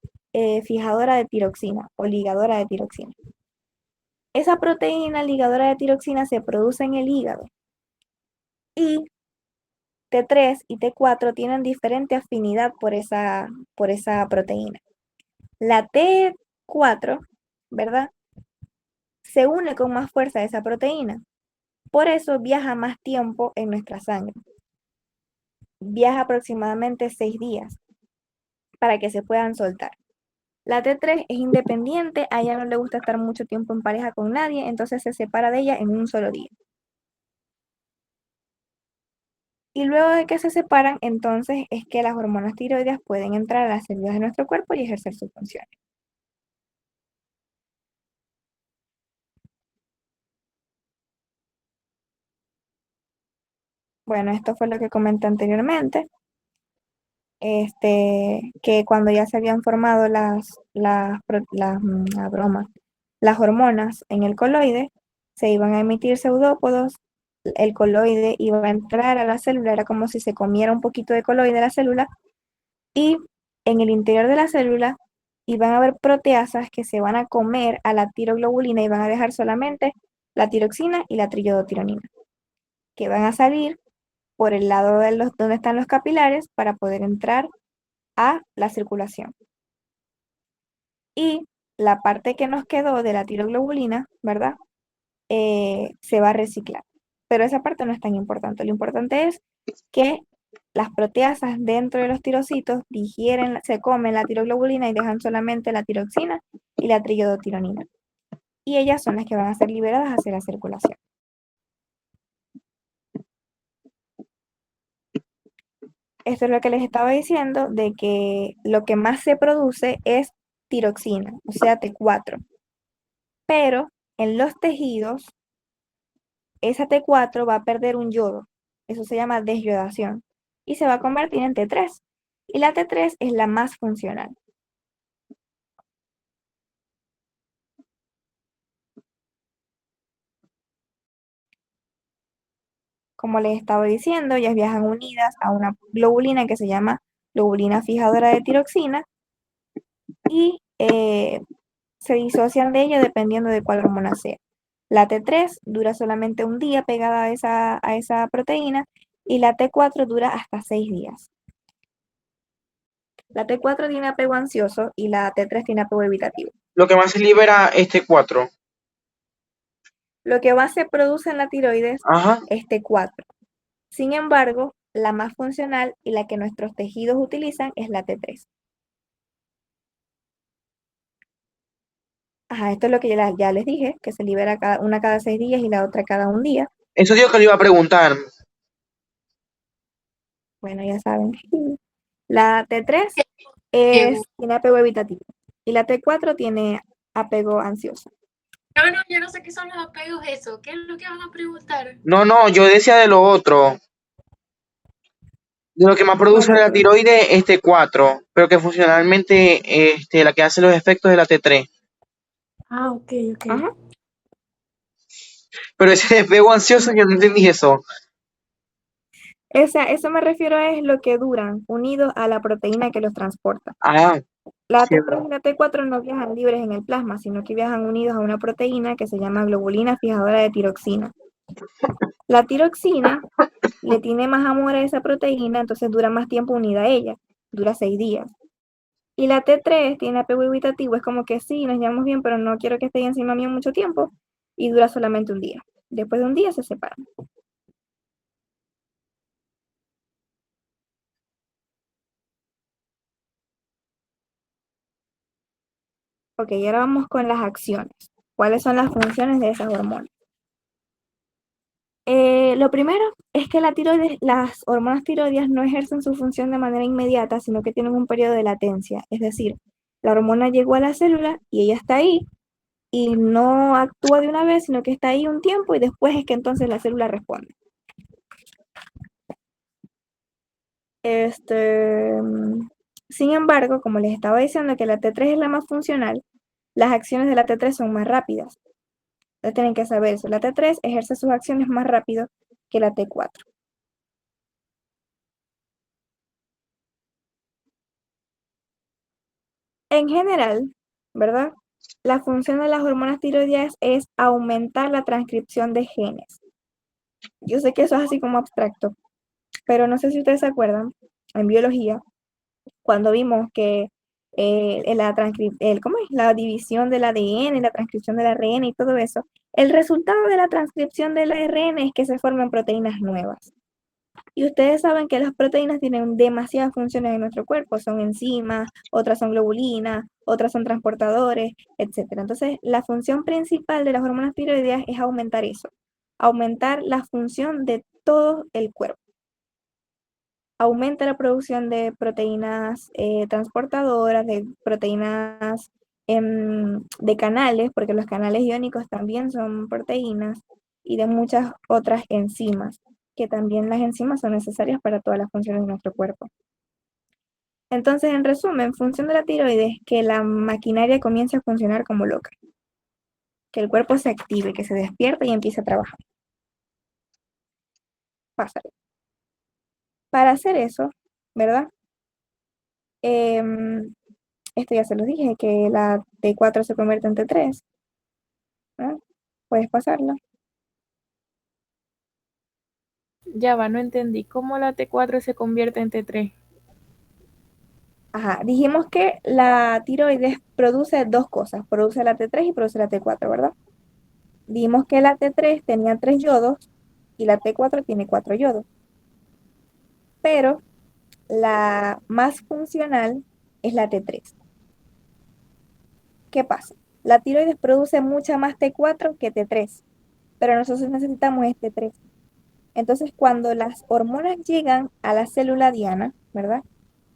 fijadora de tiroxina o ligadora de tiroxina. Esa proteína ligadora de tiroxina se produce en el hígado y T3 y T4 tienen diferente afinidad por esa proteína. La T4, ¿verdad? Se une con más fuerza a esa proteína. Por eso viaja más tiempo en nuestra sangre. Viaja aproximadamente 6 días para que se puedan soltar. La T3 es independiente, a ella no le gusta estar mucho tiempo en pareja con nadie, entonces se separa de ella en un solo día. Y luego de que se separan, entonces es que las hormonas tiroideas pueden entrar a las células de nuestro cuerpo y ejercer sus funciones. Bueno, esto fue lo que comenté anteriormente, que cuando ya se habían formado la broma, las hormonas en el coloide, se iban a emitir pseudópodos, el coloide iba a entrar a la célula, era como si se comiera un poquito de coloide de la célula, y en el interior de la célula iban a haber proteasas que se van a comer a la tiroglobulina y van a dejar solamente la tiroxina y la triodotironina, que van a salir por el lado de donde están los capilares para poder entrar a la circulación. Y la parte que nos quedó de la tiroglobulina, ¿verdad? Se va a reciclar. Pero esa parte no es tan importante. Lo importante es que las proteasas dentro de los tirocitos digieren, se comen la tiroglobulina y dejan solamente la tiroxina y la triodotironina. Y ellas son las que van a ser liberadas hacia la circulación. Esto es lo que les estaba diciendo, de que lo que más se produce es tiroxina, o sea, T4. Pero en los tejidos, esa T4 va a perder un yodo. Eso se llama desyodación. Y se va a convertir en T3. Y la T3 es la más funcional. Como les estaba diciendo, ellas viajan unidas a una globulina que se llama globulina fijadora de tiroxina y se disocian de ella dependiendo de cuál hormona sea. La T3 dura solamente un día pegada a esa proteína y la T4 dura hasta 6 días. La T4 tiene apego ansioso y la T3 tiene apego evitativo. Lo que más se libera es T4. Lo que más se produce en la tiroides Ajá. es T4. Sin embargo, la más funcional y la que nuestros tejidos utilizan es la T3. Ajá, esto es lo que ya les dije, que se libera una cada 6 días y la otra cada un día. Eso digo que le iba a preguntar. Bueno, ya saben. La T3 tiene apego evitativo y la T4 tiene apego ansioso. No, yo no sé qué son los apegos eso. ¿Qué es lo que van a preguntar? No, yo decía de lo otro. De lo que más produce Bueno, la tiroides es T4, pero que funcionalmente la que hace los efectos es la T3. Ah, ok. ajá. Pero ese apego ansioso, yo no entendí eso. Eso me refiero es lo que duran unidos a la proteína que los transporta. Ah, La sí. T3 y la T4 no viajan libres en el plasma, sino que viajan unidos a una proteína que se llama globulina fijadora de tiroxina. La tiroxina le tiene más amor a esa proteína, entonces dura más tiempo unida a ella, dura 6 días. Y la T3 tiene apego evitativo, es como que sí, nos llevamos bien, pero no quiero que esté encima mío mucho tiempo, y dura solamente un día. Después de un día se separan. Ok, ahora vamos con las acciones. ¿Cuáles son las funciones de esas hormonas? Lo primero es que las hormonas tiroideas no ejercen su función de manera inmediata, sino que tienen un periodo de latencia. Es decir, la hormona llegó a la célula y ella está ahí y no actúa de una vez, sino que está ahí un tiempo y después es que entonces la célula responde. Sin embargo, como les estaba diciendo que la T3 es la más funcional, las acciones de la T3 son más rápidas. Ustedes tienen que saber eso. La T3 ejerce sus acciones más rápido que la T4. En general, ¿verdad? La función de las hormonas tiroideas es aumentar la transcripción de genes. Yo sé que eso es así como abstracto, pero no sé si ustedes se acuerdan, en biología, cuando vimos que ¿cómo es? La división del ADN, la transcripción del ARN y todo eso, el resultado de la transcripción del ARN es que se forman proteínas nuevas. Y ustedes saben que las proteínas tienen demasiadas funciones en nuestro cuerpo, son enzimas, otras son globulinas, otras son transportadores, etc. Entonces, la función principal de las hormonas tiroideas es aumentar eso, aumentar la función de todo el cuerpo. Aumenta la producción de proteínas transportadoras, de proteínas de canales, porque los canales iónicos también son proteínas, y de muchas otras enzimas que también las enzimas son necesarias para todas las funciones de nuestro cuerpo. Entonces, en resumen, función de la tiroides es que la maquinaria comience a funcionar como loca, que el cuerpo se active, que se despierte y empiece a trabajar. Pásale. Para hacer eso, ¿verdad? Esto ya se los dije, que la T4 se convierte en T3. ¿No? Puedes pasarla. Ya va, no entendí. ¿Cómo la T4 se convierte en T3? Ajá, dijimos que la tiroides produce dos cosas, produce la T3 y produce la T4, ¿verdad? Dijimos que la T3 tenía 3 yodos y la T4 tiene 4 yodos, pero la más funcional es la T3. ¿Qué pasa? La tiroides produce mucha más T4 que T3, pero nosotros necesitamos este T3. Entonces, cuando las hormonas llegan a la célula diana, ¿verdad?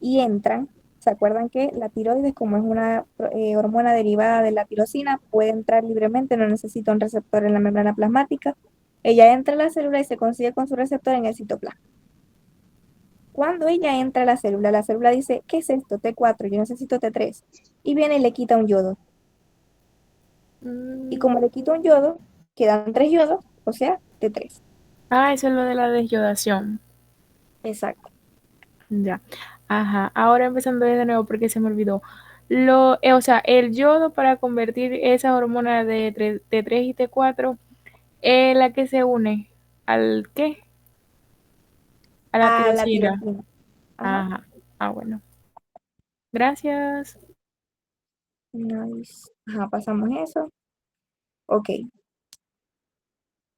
Y entran, ¿se acuerdan que la tiroides, como es una hormona derivada de la tirosina, puede entrar libremente, no necesita un receptor en la membrana plasmática? Ella entra a la célula y se consigue con su receptor en el citoplasma. Cuando ella entra a la célula dice, ¿qué es esto? T4, yo necesito T3. Y viene y le quita un yodo. Y como le quita un yodo, quedan 3 yodos, o sea, T3. Ah, eso es lo de la desyodación. Exacto. Ya. Ajá. Ahora empezando desde nuevo porque se me olvidó. O sea, el yodo para convertir esa hormona de T3 y T4 es la que se une al ¿qué? A la A la tirosina. tirosina. Ajá. Ajá. Ah, bueno. Gracias. Nice. Ajá, pasamos eso. Ok.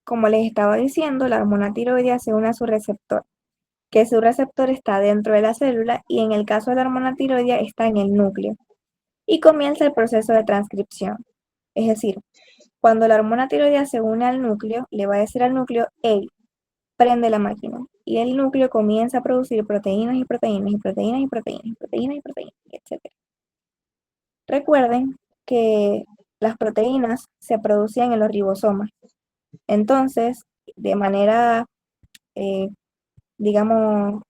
Como les estaba diciendo, la hormona tiroidea se une a su receptor, que su receptor está dentro de la célula y en el caso de la hormona tiroidea está en el núcleo. Y comienza el proceso de transcripción. Es decir, cuando la hormona tiroidea se une al núcleo, le va a decir al núcleo, hey, prende la máquina. Y el núcleo comienza a producir proteínas y proteínas y proteínas y proteínas y proteínas y proteínas, etc. Recuerden que las proteínas se producían en los ribosomas. Entonces, de manera, eh, digamos,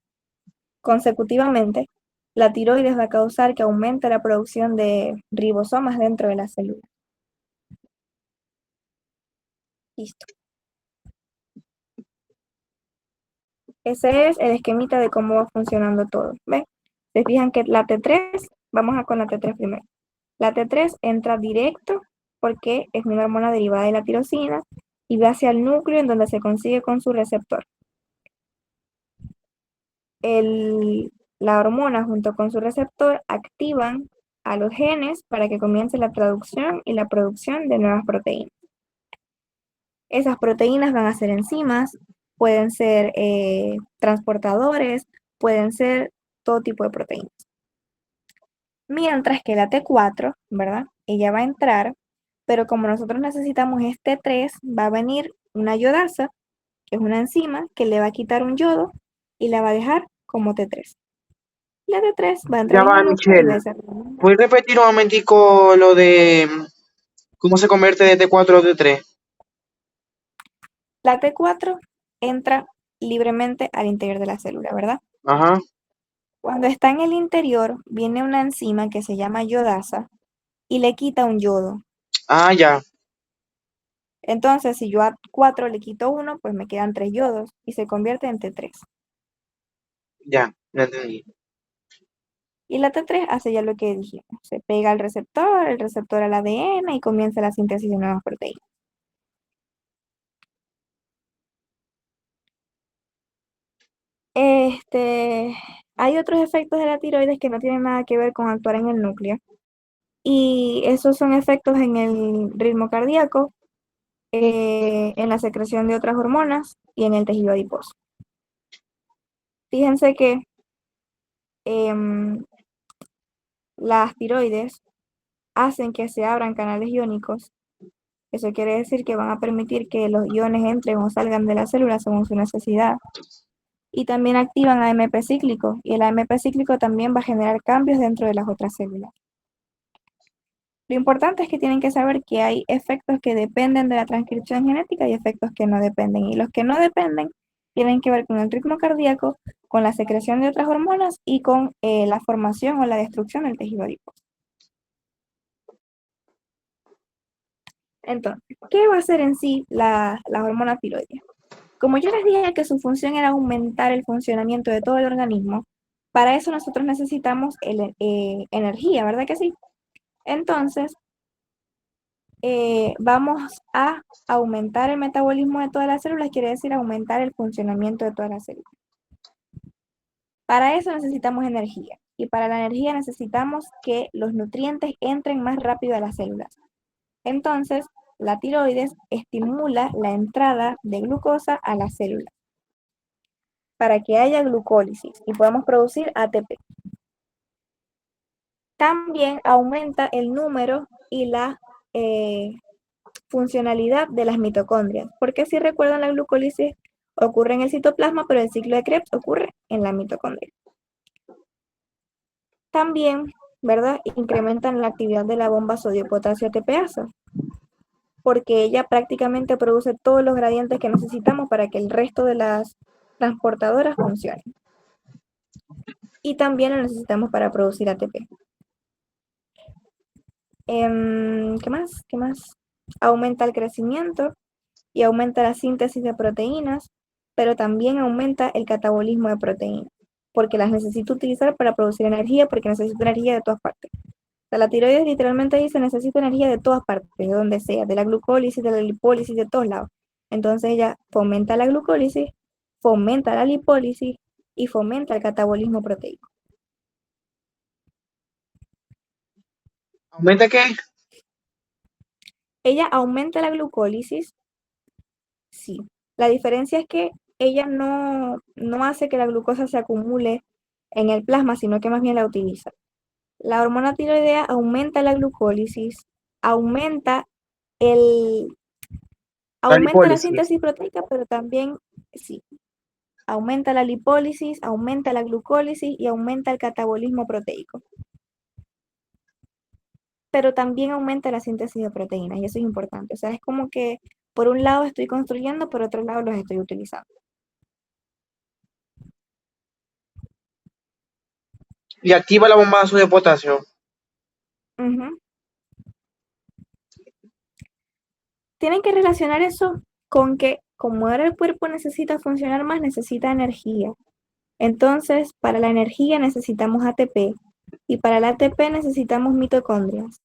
consecutivamente, la tiroides va a causar que aumente la producción de ribosomas dentro de la célula. Listo. Ese es el esquemita de cómo va funcionando todo. ¿Ven? Se fijan que la T3, vamos a con la T3 primero. La T3 entra directo porque es una hormona derivada de la tirosina y va hacia el núcleo en donde se consigue con su receptor. La hormona junto con su receptor activan a los genes para que comience la traducción y la producción de nuevas proteínas. Esas proteínas van a ser enzimas, pueden ser transportadores, pueden ser todo tipo de proteínas. Mientras que la T4, ¿verdad? Ella va a entrar, pero como nosotros necesitamos este 3, va a venir una yodasa, que es una enzima, que le va a quitar un yodo y la va a dejar como T3. La T3 va a entrar Ya en va, el núcleo y va a Michelle. desarrollar. ¿Puedes repetir un momentico lo de cómo se convierte de T4 a T3? La T4 entra libremente al interior de la célula, ¿verdad? Ajá. Cuando está en el interior, viene una enzima que se llama yodasa y le quita un yodo. Ah, ya, Entonces, si yo a 4 le quito 1, pues me quedan 3 yodos y se convierte en T3. ya entendí. Y la T3 hace ya lo que dijimos. Se pega al receptor, el receptor al ADN y comienza la síntesis de nuevas proteínas. Hay otros efectos de la tiroides que no tienen nada que ver con actuar en el núcleo. Y esos son efectos en el ritmo cardíaco, en la secreción de otras hormonas y en el tejido adiposo. Fíjense que em, las tiroides hacen que se abran canales iónicos. Eso quiere decir que van a permitir que los iones entren o salgan de la célula según su necesidad. Y también activan AMP cíclico, y el AMP cíclico también va a generar cambios dentro de las otras células. Lo importante es que tienen que saber que hay efectos que dependen de la transcripción genética y efectos que no dependen. Y los que no dependen tienen que ver con el ritmo cardíaco, con la secreción de otras hormonas y con la formación o la destrucción del tejido adiposo. Entonces, ¿qué va a hacer en sí la hormona tiroides? Como yo les dije que su función era aumentar el funcionamiento de todo el organismo, para eso nosotros necesitamos energía, ¿verdad que sí? Entonces, vamos a aumentar el metabolismo de todas las células, quiere decir aumentar el funcionamiento de todas las células. Para eso necesitamos energía y para la energía necesitamos que los nutrientes entren más rápido a las células. Entonces, la tiroides estimula la entrada de glucosa a las células para que haya glucólisis y podamos producir ATP. También aumenta el número y la funcionalidad de las mitocondrias, porque si recuerdan la glucólisis ocurre en el citoplasma, pero el ciclo de Krebs ocurre en la mitocondria. También, ¿verdad? Incrementan la actividad de la bomba sodio-potasio ATPasa, porque ella prácticamente produce todos los gradientes que necesitamos para que el resto de las transportadoras funcionen. Y también lo necesitamos para producir ATP. ¿Qué más? ¿Qué más? Aumenta el crecimiento y aumenta la síntesis de proteínas, pero también aumenta el catabolismo de proteínas, porque las necesito utilizar para producir energía, porque necesito energía de todas partes. O sea, la tiroides literalmente dice, necesito energía de todas partes, de donde sea, de la glucólisis, de la lipólisis, de todos lados. Entonces ella fomenta la glucólisis, fomenta la lipólisis y fomenta el catabolismo proteico. ¿Aumenta qué? Ella aumenta la glucólisis, sí. La diferencia es que ella no hace que la glucosa se acumule en el plasma, sino que más bien la utiliza. La hormona tiroidea aumenta la glucólisis, aumenta La la lipólisis. síntesis proteica, pero también, sí, aumenta la lipólisis, aumenta la glucólisis y aumenta el catabolismo proteico. Pero también aumenta la síntesis de proteínas y eso es importante. O sea, es como que por un lado estoy construyendo, por otro lado los estoy utilizando. Y activa la bomba de potasio. Ujú. Tienen que relacionar eso con que como ahora el cuerpo necesita funcionar más, necesita energía. Entonces, para la energía necesitamos ATP y para el ATP necesitamos mitocondrias.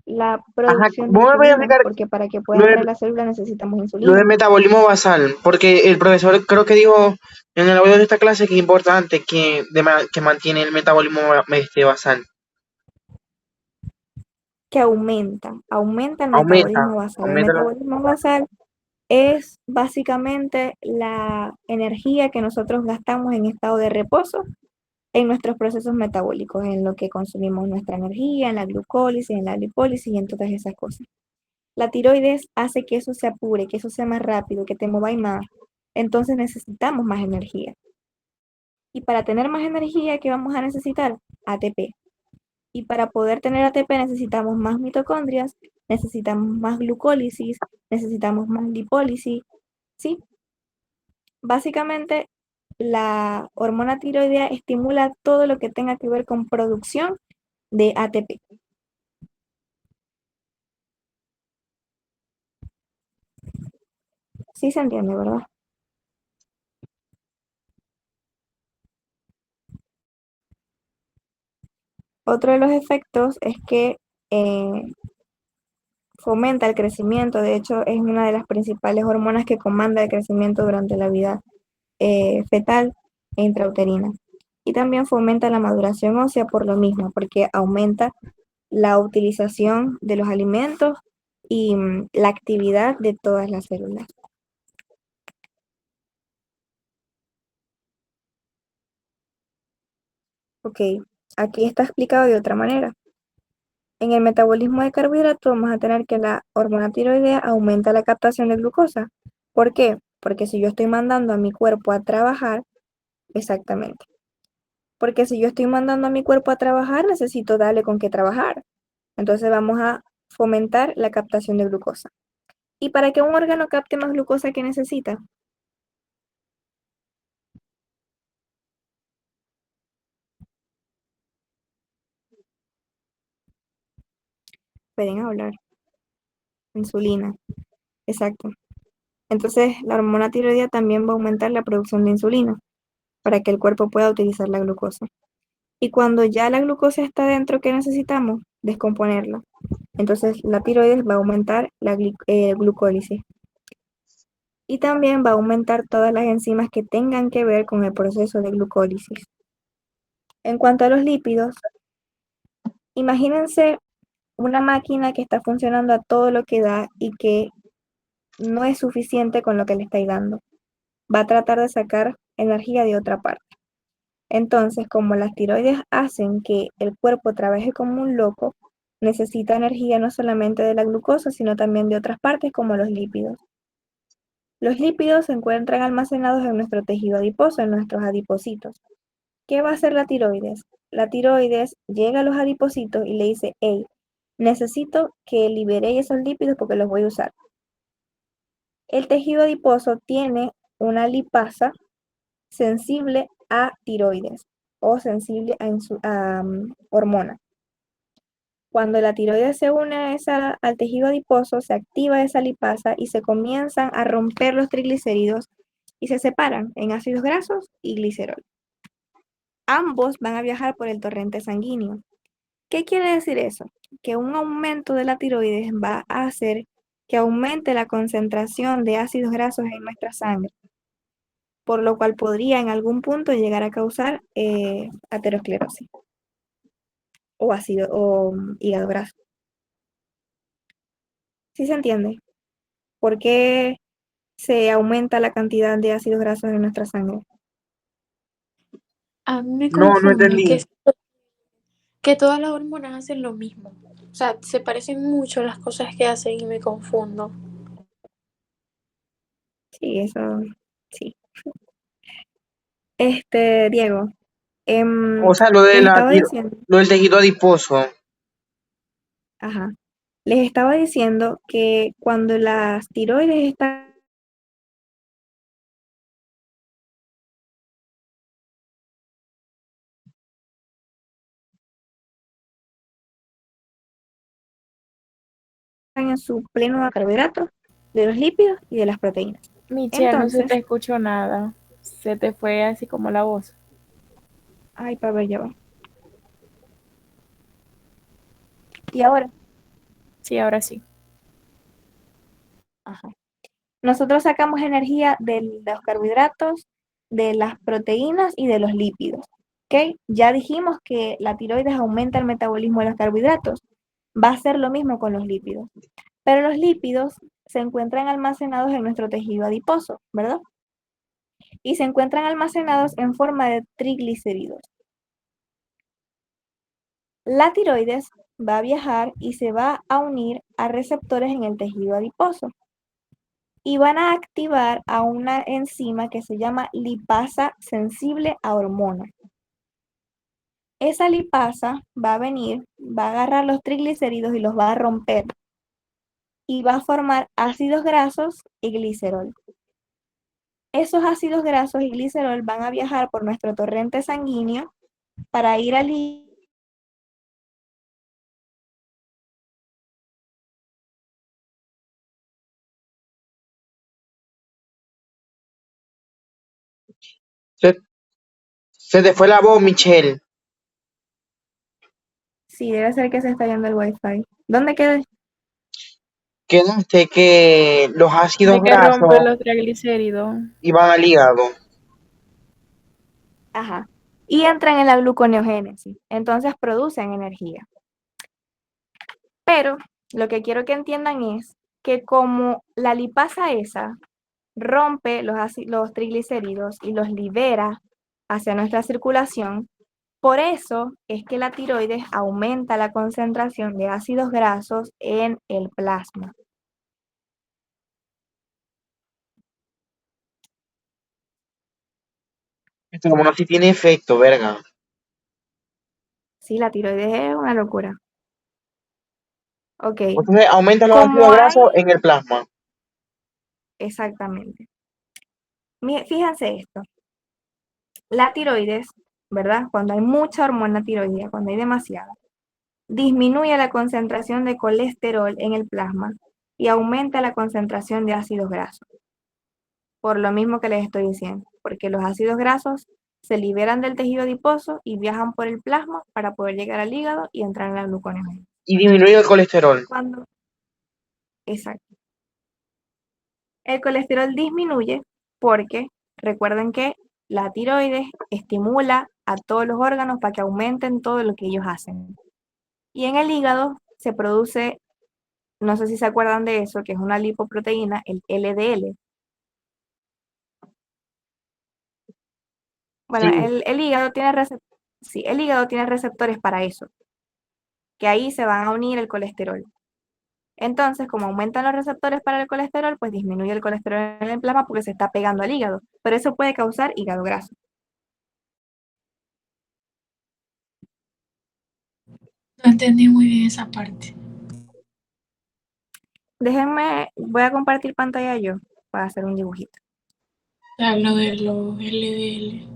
La Ajá, producción de vos me voy a insulina, explicar porque para que pueda lo, entrar de- a la célula necesitamos lo del insulina. metabolismo basal, porque el profesor creo que dijo en el audio de esta clase que es importante que mantiene el metabolismo basal. Que aumenta el Aumenta, metabolismo basal. El aumenta la- metabolismo basal es básicamente la energía que nosotros gastamos en estado de reposo en nuestros procesos metabólicos, en lo que consumimos nuestra energía, en la glucólisis, en la lipólisis y en todas esas cosas. La tiroides hace que eso se apure, que eso sea más rápido, que te mueva más. Entonces necesitamos más energía. Y para tener más energía, ¿qué vamos a necesitar? ATP. Y para poder tener ATP necesitamos más mitocondrias, necesitamos más glucólisis, necesitamos más lipólisis, ¿sí? Básicamente, la hormona tiroidea estimula todo lo que tenga que ver con producción de ATP. Sí se entiende, ¿verdad? Otro de los efectos es que fomenta el crecimiento, de hecho es una de las principales hormonas que comanda el crecimiento durante la vida fetal e intrauterina. Y también fomenta la maduración ósea por lo mismo, porque aumenta la utilización de los alimentos y la actividad de todas las células. Ok, aquí está explicado de otra manera. En el metabolismo de carbohidratos vamos a tener que la hormona tiroidea aumenta la captación de glucosa. ¿Por qué? Porque si yo estoy mandando a mi cuerpo a trabajar, Exactamente. Porque si yo estoy mandando a mi cuerpo a trabajar, necesito darle con qué trabajar. Entonces vamos a fomentar la captación de glucosa. ¿Y para que un órgano capte más glucosa que necesita? Pueden hablar. Insulina. Exacto. Entonces, la hormona tiroidea también va a aumentar la producción de insulina para que el cuerpo pueda utilizar la glucosa. Y cuando ya la glucosa está dentro, ¿qué necesitamos? Descomponerla. Entonces, la tiroides va a aumentar la glucólisis. Y también va a aumentar todas las enzimas que tengan que ver con el proceso de glucólisis. En cuanto a los lípidos, imagínense una máquina que está funcionando a todo lo que da y que no es suficiente con lo que le estáis dando. Va a tratar de sacar energía de otra parte. Entonces, como las tiroides hacen que el cuerpo trabaje como un loco, necesita energía no solamente de la glucosa, sino también de otras partes como los lípidos. Los lípidos se encuentran almacenados en nuestro tejido adiposo, en nuestros adipocitos. ¿Qué va a hacer la tiroides? La tiroides llega a los adipocitos y le dice, hey, necesito que liberéis esos lípidos porque los voy a usar. El tejido adiposo tiene una lipasa sensible a tiroides o sensible a hormona. Cuando la tiroides se une al tejido adiposo, se activa esa lipasa y se comienzan a romper los triglicéridos y se separan en ácidos grasos y glicerol. Ambos van a viajar por el torrente sanguíneo. ¿Qué quiere decir eso? Que un aumento de la tiroides va a hacer que aumente la concentración de ácidos grasos en nuestra sangre, por lo cual podría en algún punto llegar a causar aterosclerosis o ácido o hígado graso. ¿Sí se entiende? ¿Por qué se aumenta la cantidad de ácidos grasos en nuestra sangre? A mí me No, no confunde entendí. que todas las hormonas hacen lo mismo. O sea, se parecen mucho las cosas que hacen y me confundo. Sí, eso, sí. Diego, O sea, lo de les estaba diciendo, lo del tejido adiposo. ajá, les estaba diciendo que cuando las tiroides están en su pleno carbohidratos, de los lípidos y de las proteínas. Michelle, no se te Entonces, escuchó nada. Se te fue así como la voz. ay, para ver, ya va. Y ahora, Sí, ahora sí. ajá. Nosotros sacamos energía de los carbohidratos, de las proteínas y de los lípidos. ¿Ok? Ya dijimos que la tiroides aumenta el metabolismo de los carbohidratos. Va a ser lo mismo con los lípidos. Pero los lípidos se encuentran almacenados en nuestro tejido adiposo, ¿verdad? Y se encuentran almacenados en forma de triglicéridos. La tiroides va a viajar y se va a unir a receptores en el tejido adiposo y van a activar a una enzima que se llama lipasa sensible a hormona. Esa lipasa va a venir, va a agarrar los triglicéridos y los va a romper y va a formar ácidos grasos y glicerol. Esos ácidos grasos y glicerol van a viajar por nuestro torrente sanguíneo para ir al Se, se te fue la voz, Michelle. sí, debe ser que se está yendo el wifi. ¿Dónde quedé? Quedaste que los ácidos De que rompe grasos los triglicéridos. iban al hígado. Ajá. Y entran en la gluconeogénesis. Entonces producen energía. Pero lo que quiero que entiendan es que como la lipasa esa rompe los triglicéridos y los libera hacia nuestra circulación, por eso es que la tiroides aumenta la concentración de ácidos grasos en el plasma. Esto como no si tiene efecto, verga. Sí, la tiroides es una locura. Ok, Entonces aumenta los ácidos como grasos hay, en el plasma. exactamente. Fíjense esto, la tiroides, ¿verdad? Cuando hay mucha hormona tiroidea, cuando hay demasiada, disminuye la concentración de colesterol en el plasma y aumenta la concentración de ácidos grasos. Por lo mismo que les estoy diciendo, porque los ácidos grasos se liberan del tejido adiposo y viajan por el plasma para poder llegar al hígado y entrar en la gluconeogénesis. Y disminuye el colesterol. Cuando, exacto. El colesterol disminuye porque recuerden que la tiroides estimula a todos los órganos para que aumenten todo lo que ellos hacen. Y en el hígado se produce, no sé si se acuerdan de eso, que es una lipoproteína, el LDL. Bueno, Sí. el hígado tiene sí, el hígado tiene receptores para eso, que ahí se van a unir el colesterol. Entonces, como aumentan los receptores para el colesterol, pues disminuye el colesterol en el plasma porque se está pegando al hígado. Pero eso puede causar hígado graso. No entendí muy bien esa parte. Déjenme, voy a compartir pantalla yo para hacer un dibujito. O sea, lo de los LDL.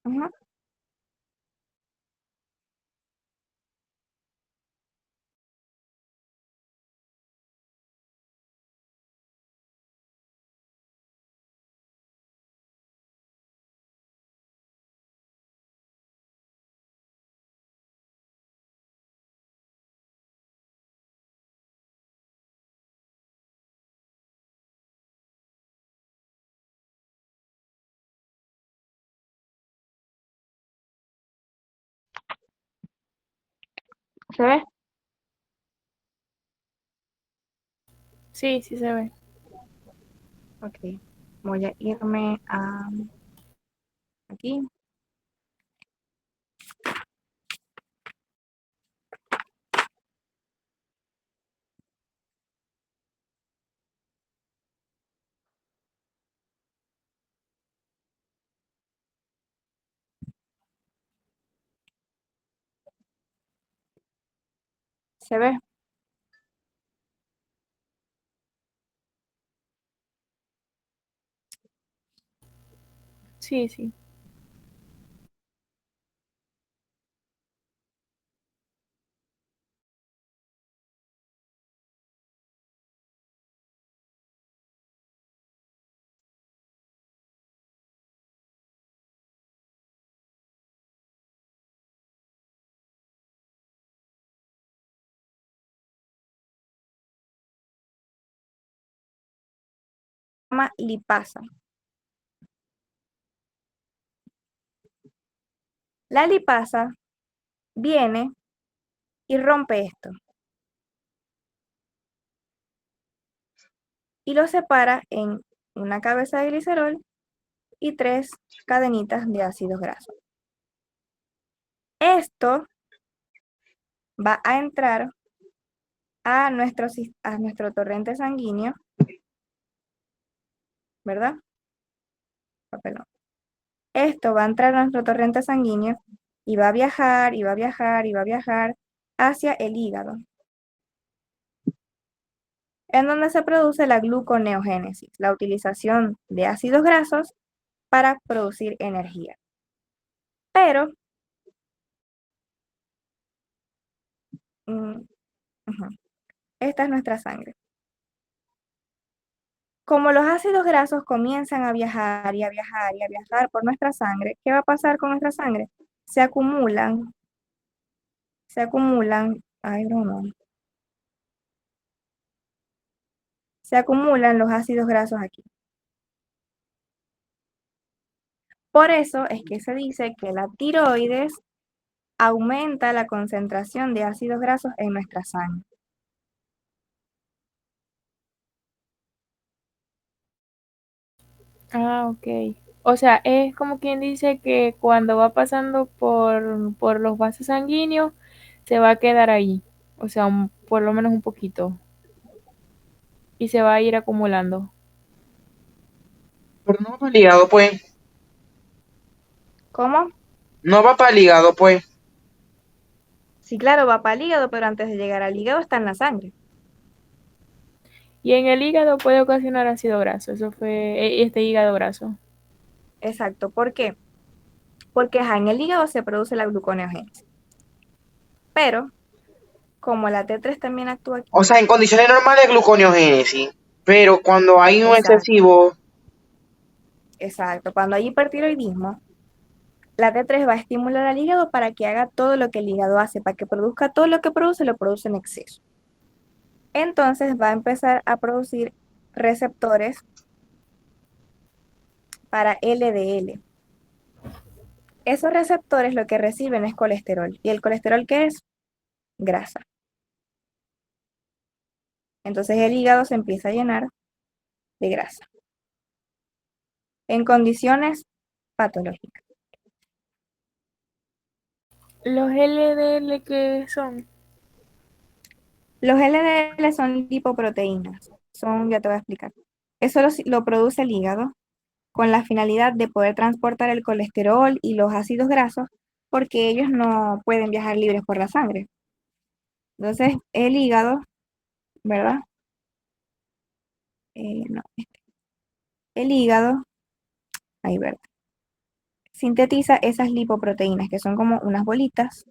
Ujú. ¿Se ve? Sí, sí se ve. Ok. Voy a irme a aquí. ¿Se ve? Sí, sí. Se llama lipasa. La lipasa viene y rompe esto y lo separa en una cabeza de glicerol y 3 cadenitas de ácidos grasos. Esto va a entrar a nuestro torrente sanguíneo, ¿verdad? Papelón. Esto va a entrar a nuestro torrente sanguíneo y va a viajar, y va a viajar, y va a viajar hacia el hígado, en donde se produce la gluconeogénesis, la utilización de ácidos grasos para producir energía. Pero, mm, ujú, esta es nuestra sangre. Como los ácidos grasos comienzan a viajar y a viajar y a viajar por nuestra sangre, ¿qué va a pasar con nuestra sangre? Se acumulan, ay, no, se acumulan los ácidos grasos aquí. Por eso es que se dice que la tiroides aumenta la concentración de ácidos grasos en nuestra sangre. Ah, ok. O sea, es como quien dice que cuando va pasando por los vasos sanguíneos, se va a quedar ahí. O sea, por lo menos un poquito. Y se va a ir acumulando. Pero no va para el hígado, pues. ¿Cómo? No va para el hígado, pues. Sí, claro, va para el hígado, pero antes de llegar al hígado está en la sangre. Y en el hígado puede ocasionar ácido graso. Eso fue este hígado graso. Exacto. ¿Por qué? Porque ajá, en el hígado se produce la gluconeogénesis. Pero, como la T3 también actúa aquí, O sea, en condiciones normales gluconeogénesis, pero cuando hay un exacto, excesivo, exacto. Cuando hay hipertiroidismo, la T3 va a estimular al hígado para que haga todo lo que el hígado hace, para que produzca todo lo produce en exceso. Entonces va a empezar a producir receptores para LDL. Esos receptores lo que reciben es colesterol. ¿Y el colesterol qué es? Grasa. Entonces el hígado se empieza a llenar de grasa en condiciones patológicas. Los LDL que son. Los LDL son lipoproteínas. Ya te voy a explicar. Eso lo produce el hígado con la finalidad de poder transportar el colesterol y los ácidos grasos porque ellos no pueden viajar libres por la sangre. Entonces el hígado, ¿verdad? No, el hígado, ahí, ¿verdad? Sintetiza esas lipoproteínas que son como unas bolitas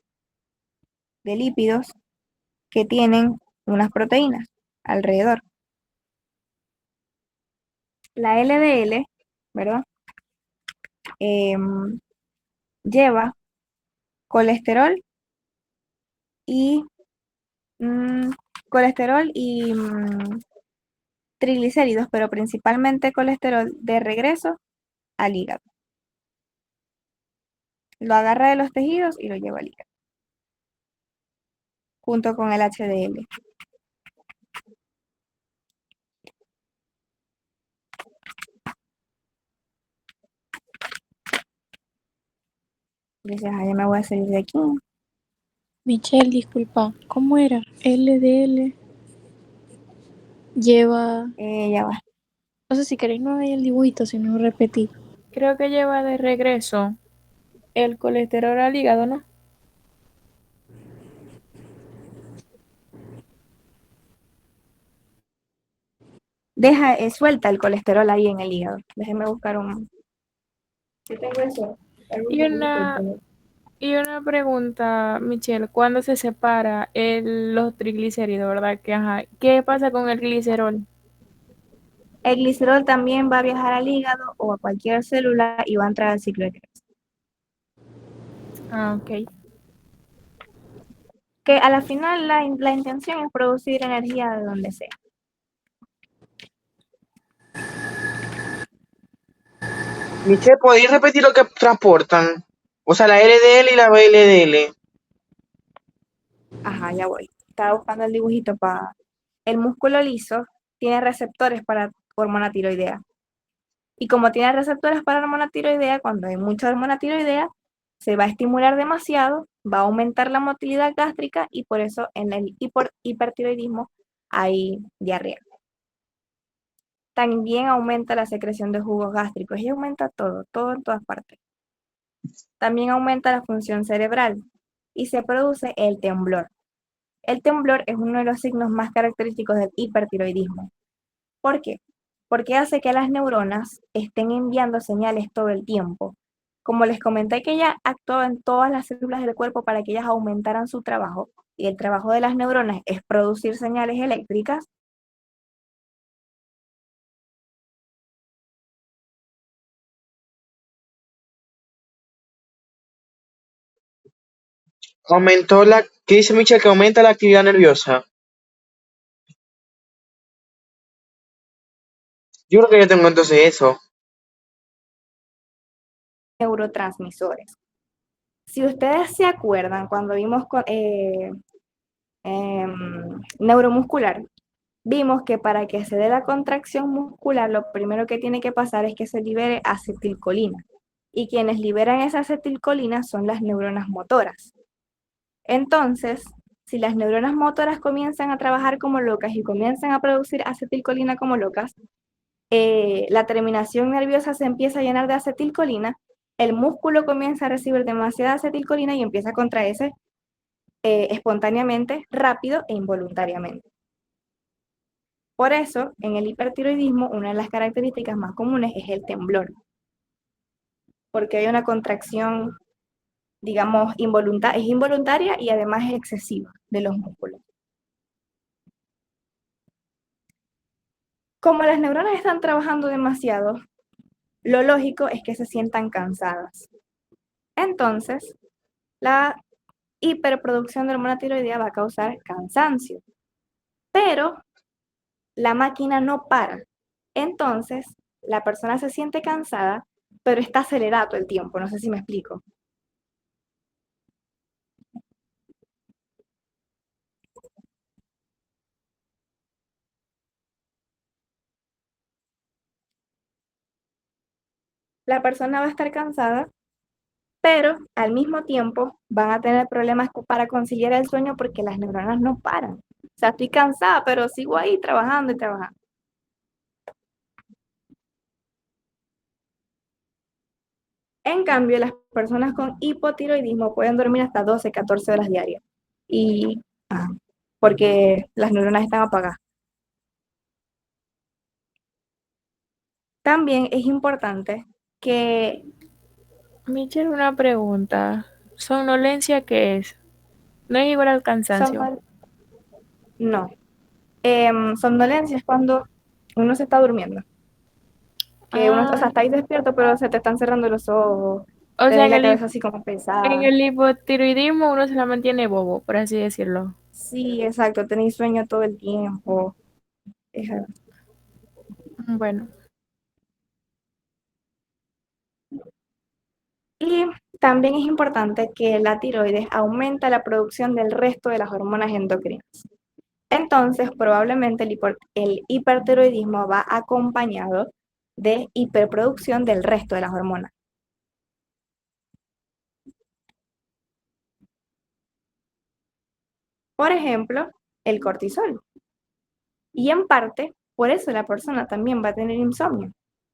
de lípidos que tienen unas proteínas alrededor. La LDL, ¿verdad? Em, lleva colesterol y mm, colesterol y triglicéridos, pero principalmente colesterol de regreso al hígado. Lo agarra de los tejidos y lo lleva al hígado, junto con el HDL. Dices, ah, ya me voy a salir de aquí. Michelle, disculpa, ¿cómo era? LDL lleva. Ya va. No sé si queréis no hay el dibujito, si no repetí. Creo que lleva de regreso el colesterol al hígado, ¿no? Suelta el colesterol ahí en el hígado. Déjeme buscar un. Sí tengo eso. Algo Y que dice una, y una pregunta, Michelle, ¿cuándo se separa los triglicéridos, verdad? Ajá, ¿qué pasa con el glicerol? el glicerol también va a viajar al hígado o a cualquier célula y va a entrar al ciclo de Krebs. Ah, ok. Que a la final la intención es producir energía de donde sea. Michelle, ¿podéis repetir lo que transportan? O sea, la LDL y la VLDL. Ajá, ya voy. Estaba buscando el dibujito para. El músculo liso tiene receptores para hormona tiroidea. Y como tiene receptores para hormona tiroidea, cuando hay mucha hormona tiroidea, se va a estimular demasiado, va a aumentar la motilidad gástrica y por eso en el hipertiroidismo hay diarrea. También aumenta la secreción de jugos gástricos y aumenta todo, todo en todas partes. También aumenta la función cerebral y se produce el temblor. El temblor es uno de los signos más característicos del hipertiroidismo. ¿Por qué? Porque hace que las neuronas estén enviando señales todo el tiempo. Como les comenté que ella actuaba en todas las células del cuerpo para que ellas aumentaran su trabajo, y el trabajo de las neuronas es producir señales eléctricas, ¿Qué dice Michelle? Que aumenta la actividad nerviosa. Yo creo que yo tengo entonces eso. neurotransmisores. Si ustedes se acuerdan, cuando vimos neuromuscular, vimos que para que se dé la contracción muscular, lo primero que tiene que pasar es que se libere acetilcolina. Y quienes liberan esa acetilcolina son las neuronas motoras. Entonces, si las neuronas motoras comienzan a trabajar como locas y comienzan a producir acetilcolina como locas, la terminación nerviosa se empieza a llenar de acetilcolina el músculo comienza a recibir demasiada acetilcolina y empieza a contraerse espontáneamente, rápido e involuntariamente. Por eso, en el hipertiroidismo, una de las características más comunes es el temblor, porque hay una contracción, digamos, es involuntaria y además es excesiva de los músculos. Como las neuronas están trabajando demasiado, lo lógico es que se sientan cansadas. Entonces, la hiperproducción de hormona tiroidea va a causar cansancio, pero la máquina no para. Entonces, la persona se siente cansada, pero está acelerada todo el tiempo. No sé si me explico. La persona va a estar cansada, pero al mismo tiempo van a tener problemas para conciliar el sueño porque las neuronas no paran. O sea, estoy cansada, pero sigo ahí trabajando y trabajando. En cambio, las personas con hipotiroidismo pueden dormir hasta 12, 14 horas diarias. Y porque las neuronas están apagadas. También es importante que Michelle, una pregunta. ¿Somnolencia qué es? No es igual al cansancio. no. Somnolencia es cuando uno se está durmiendo. Que uno, o sea, Ah, está ahí despierto, pero se te están cerrando los ojos, o sea, tenés la cabeza así como en pesada. el hipotiroidismo uno se la mantiene bobo, por así decirlo. Sí, exacto, tenéis sueño todo el tiempo. Es Bueno, Y también es importante que la tiroides aumenta la producción del resto de las hormonas endocrinas. Entonces, probablemente el hipertiroidismo va acompañado de hiperproducción del resto de las hormonas. Por ejemplo, el cortisol. Y en parte, por eso la persona también va a tener insomnio.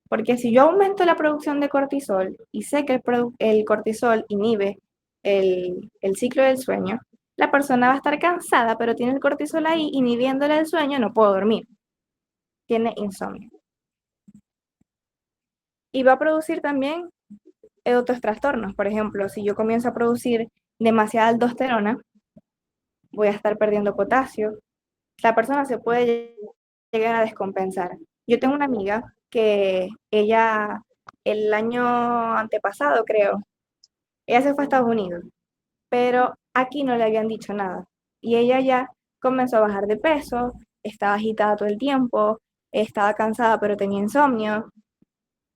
Porque si yo aumento la producción de cortisol y sé que el cortisol inhibe el ciclo del sueño, la persona va a estar cansada, pero tiene el cortisol ahí inhibiéndole el sueño, no puedo dormir. Tiene insomnio. Y va a producir también otros trastornos. Por ejemplo, si yo comienzo a producir demasiada aldosterona, voy a estar perdiendo potasio. La persona se puede llegar a descompensar. Yo tengo una amiga que ella el año antepasado, creo, ella se fue a Estados Unidos, pero aquí no le habían dicho nada. Y ella ya comenzó a bajar de peso, estaba agitada todo el tiempo, estaba cansada pero tenía insomnio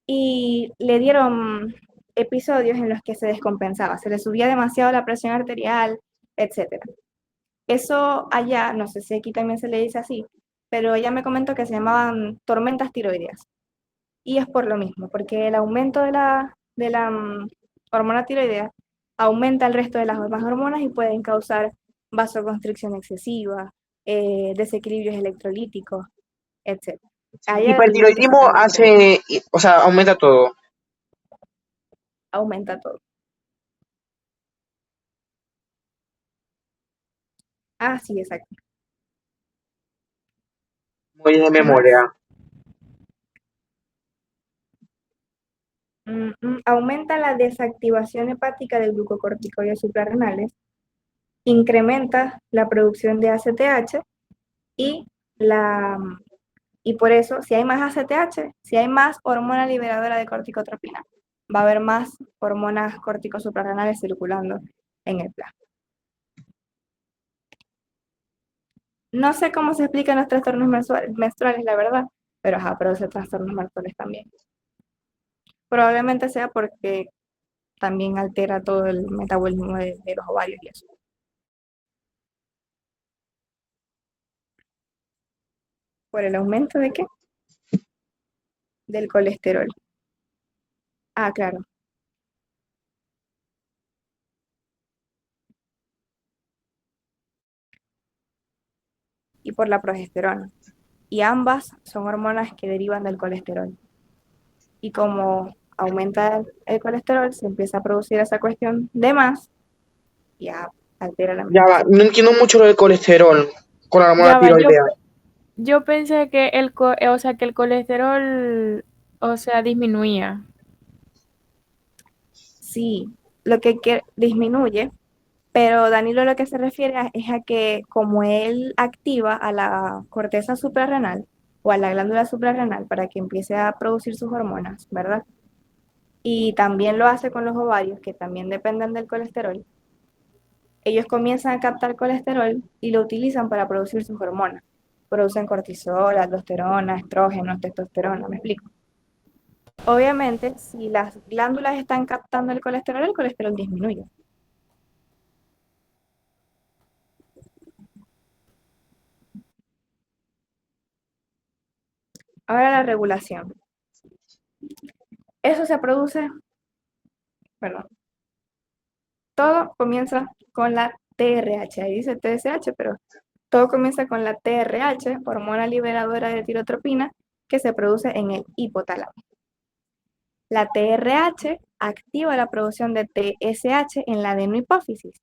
y le dieron episodios en los que se descompensaba, se le subía demasiado la presión arterial, etcétera. Eso allá, no sé si aquí también se le dice así, pero ella me comentó que se llamaban tormentas tiroideas. Y es por lo mismo, porque el aumento de la hormona tiroidea aumenta el resto de las demás hormonas y pueden causar vasoconstricción excesiva, desequilibrios electrolíticos, etc. A ella le dieron Hipertiroidismo exactamente eso, hace, o sea, aumenta todo. aumenta todo. Ah, sí, exacto. Muy de ¿Qué más? memoria. Aumenta la desactivación hepática del glucocorticoides suprarrenales, incrementa la producción de ACTH y, la, y por eso, si hay más ACTH, si hay más hormona liberadora de corticotropina, va a haber más hormonas corticosuprarrenales circulando en el plasma. No sé cómo se explican los trastornos menstruales, la verdad, pero produce trastornos menstruales también. Probablemente sea porque también altera todo el metabolismo de los ovarios y eso. ¿Por el aumento de qué? Del colesterol. Ah, claro. Y por la progesterona. Y ambas son hormonas que derivan del colesterol. Y como aumenta el colesterol, se empieza a producir esa cuestión de más y ya altera la Ya va, medicación. no entiendo mucho lo del colesterol con la hormona Ya va, tiroidea. yo pensé que o sea, que el colesterol, o sea, disminuía. Sí, lo que disminuye, pero Danilo lo que se refiere es a que como él activa a la corteza suprarrenal o a la glándula suprarrenal para que empiece a producir sus hormonas, ¿verdad? Y también lo hace con los ovarios, que también dependen del colesterol. Ellos comienzan a captar colesterol y lo utilizan para producir sus hormonas. Producen cortisol, aldosterona, estrógenos, testosterona, ¿me explico? Obviamente, si las glándulas están captando el colesterol disminuye. Ahora la regulación. Eso se produce, perdón, todo comienza con la TRH. Ahí dice TSH, pero todo comienza con la TRH, hormona liberadora de tirotropina, que se produce en el hipotálamo. La TRH activa la producción de TSH en la adenohipófisis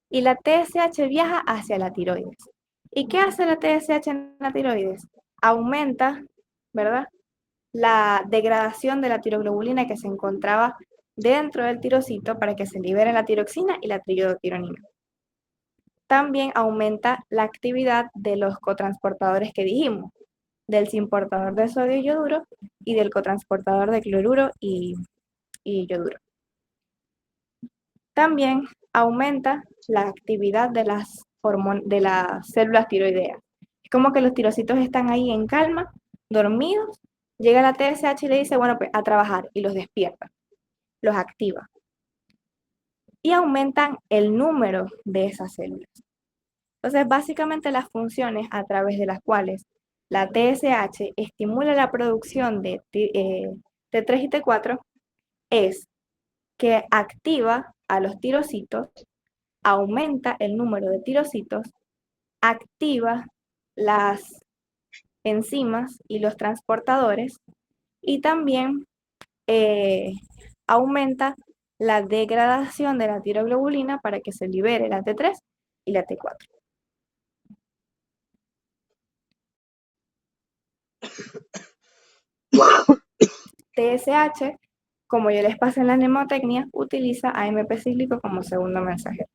y la TSH viaja hacia la tiroides. ¿Y qué hace la TSH en la tiroides? Aumenta, ¿verdad?, la degradación de la tiroglobulina que se encontraba dentro del tirocito para que se libere la tiroxina y la triiodotironina. También aumenta la actividad de los cotransportadores que dijimos, del simportador de sodio y yoduro y del cotransportador de cloruro y yoduro. También aumenta la actividad de de las células tiroideas. Es como que los tirocitos están ahí en calma, dormidos. Llega la TSH y le dice, bueno, pues a trabajar, y los despierta, los activa. Y aumentan el número de esas células. Entonces, básicamente las funciones a través de las cuales la TSH estimula la producción de T3 y T4 es que activa a los tirocitos, aumenta el número de tirocitos, activa las enzimas y los transportadores y también aumenta la degradación de la tiroglobulina para que se libere la T3 y la T4. TSH, como yo les pasé en la mnemotecnia, utiliza AMP cíclico como segundo mensajero.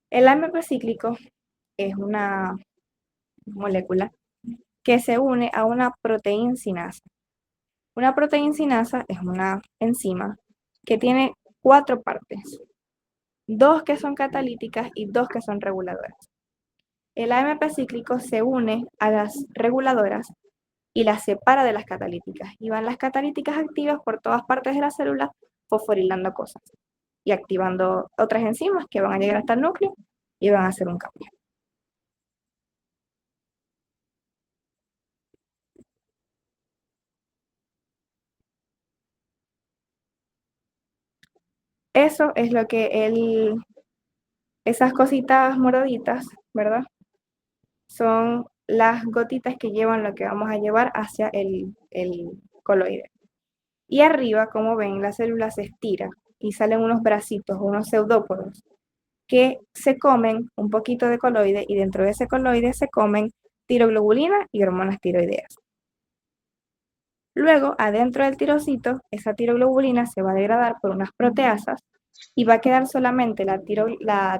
El AMP cíclico es una molécula que se une a una proteincinasa. Una proteincinasa es una enzima que tiene 4 partes, 2 que son catalíticas y 2 que son reguladoras. El AMP cíclico se une a las reguladoras y las separa de las catalíticas. Y van las catalíticas activas por todas partes de la célula fosforilando cosas y activando otras enzimas que van a llegar hasta el núcleo y van a hacer un cambio. Eso es lo que esas cositas moraditas, ¿verdad? Son las gotitas que llevan lo que vamos a llevar hacia el coloide. Y arriba, como ven, la célula se estira y salen unos bracitos, unos pseudópodos, que se comen un poquito de coloide y dentro de ese coloide se comen tiroglobulina y hormonas tiroideas. Luego, adentro del tirocito, esa tiroglobulina se va a degradar por unas proteasas y va a quedar solamente la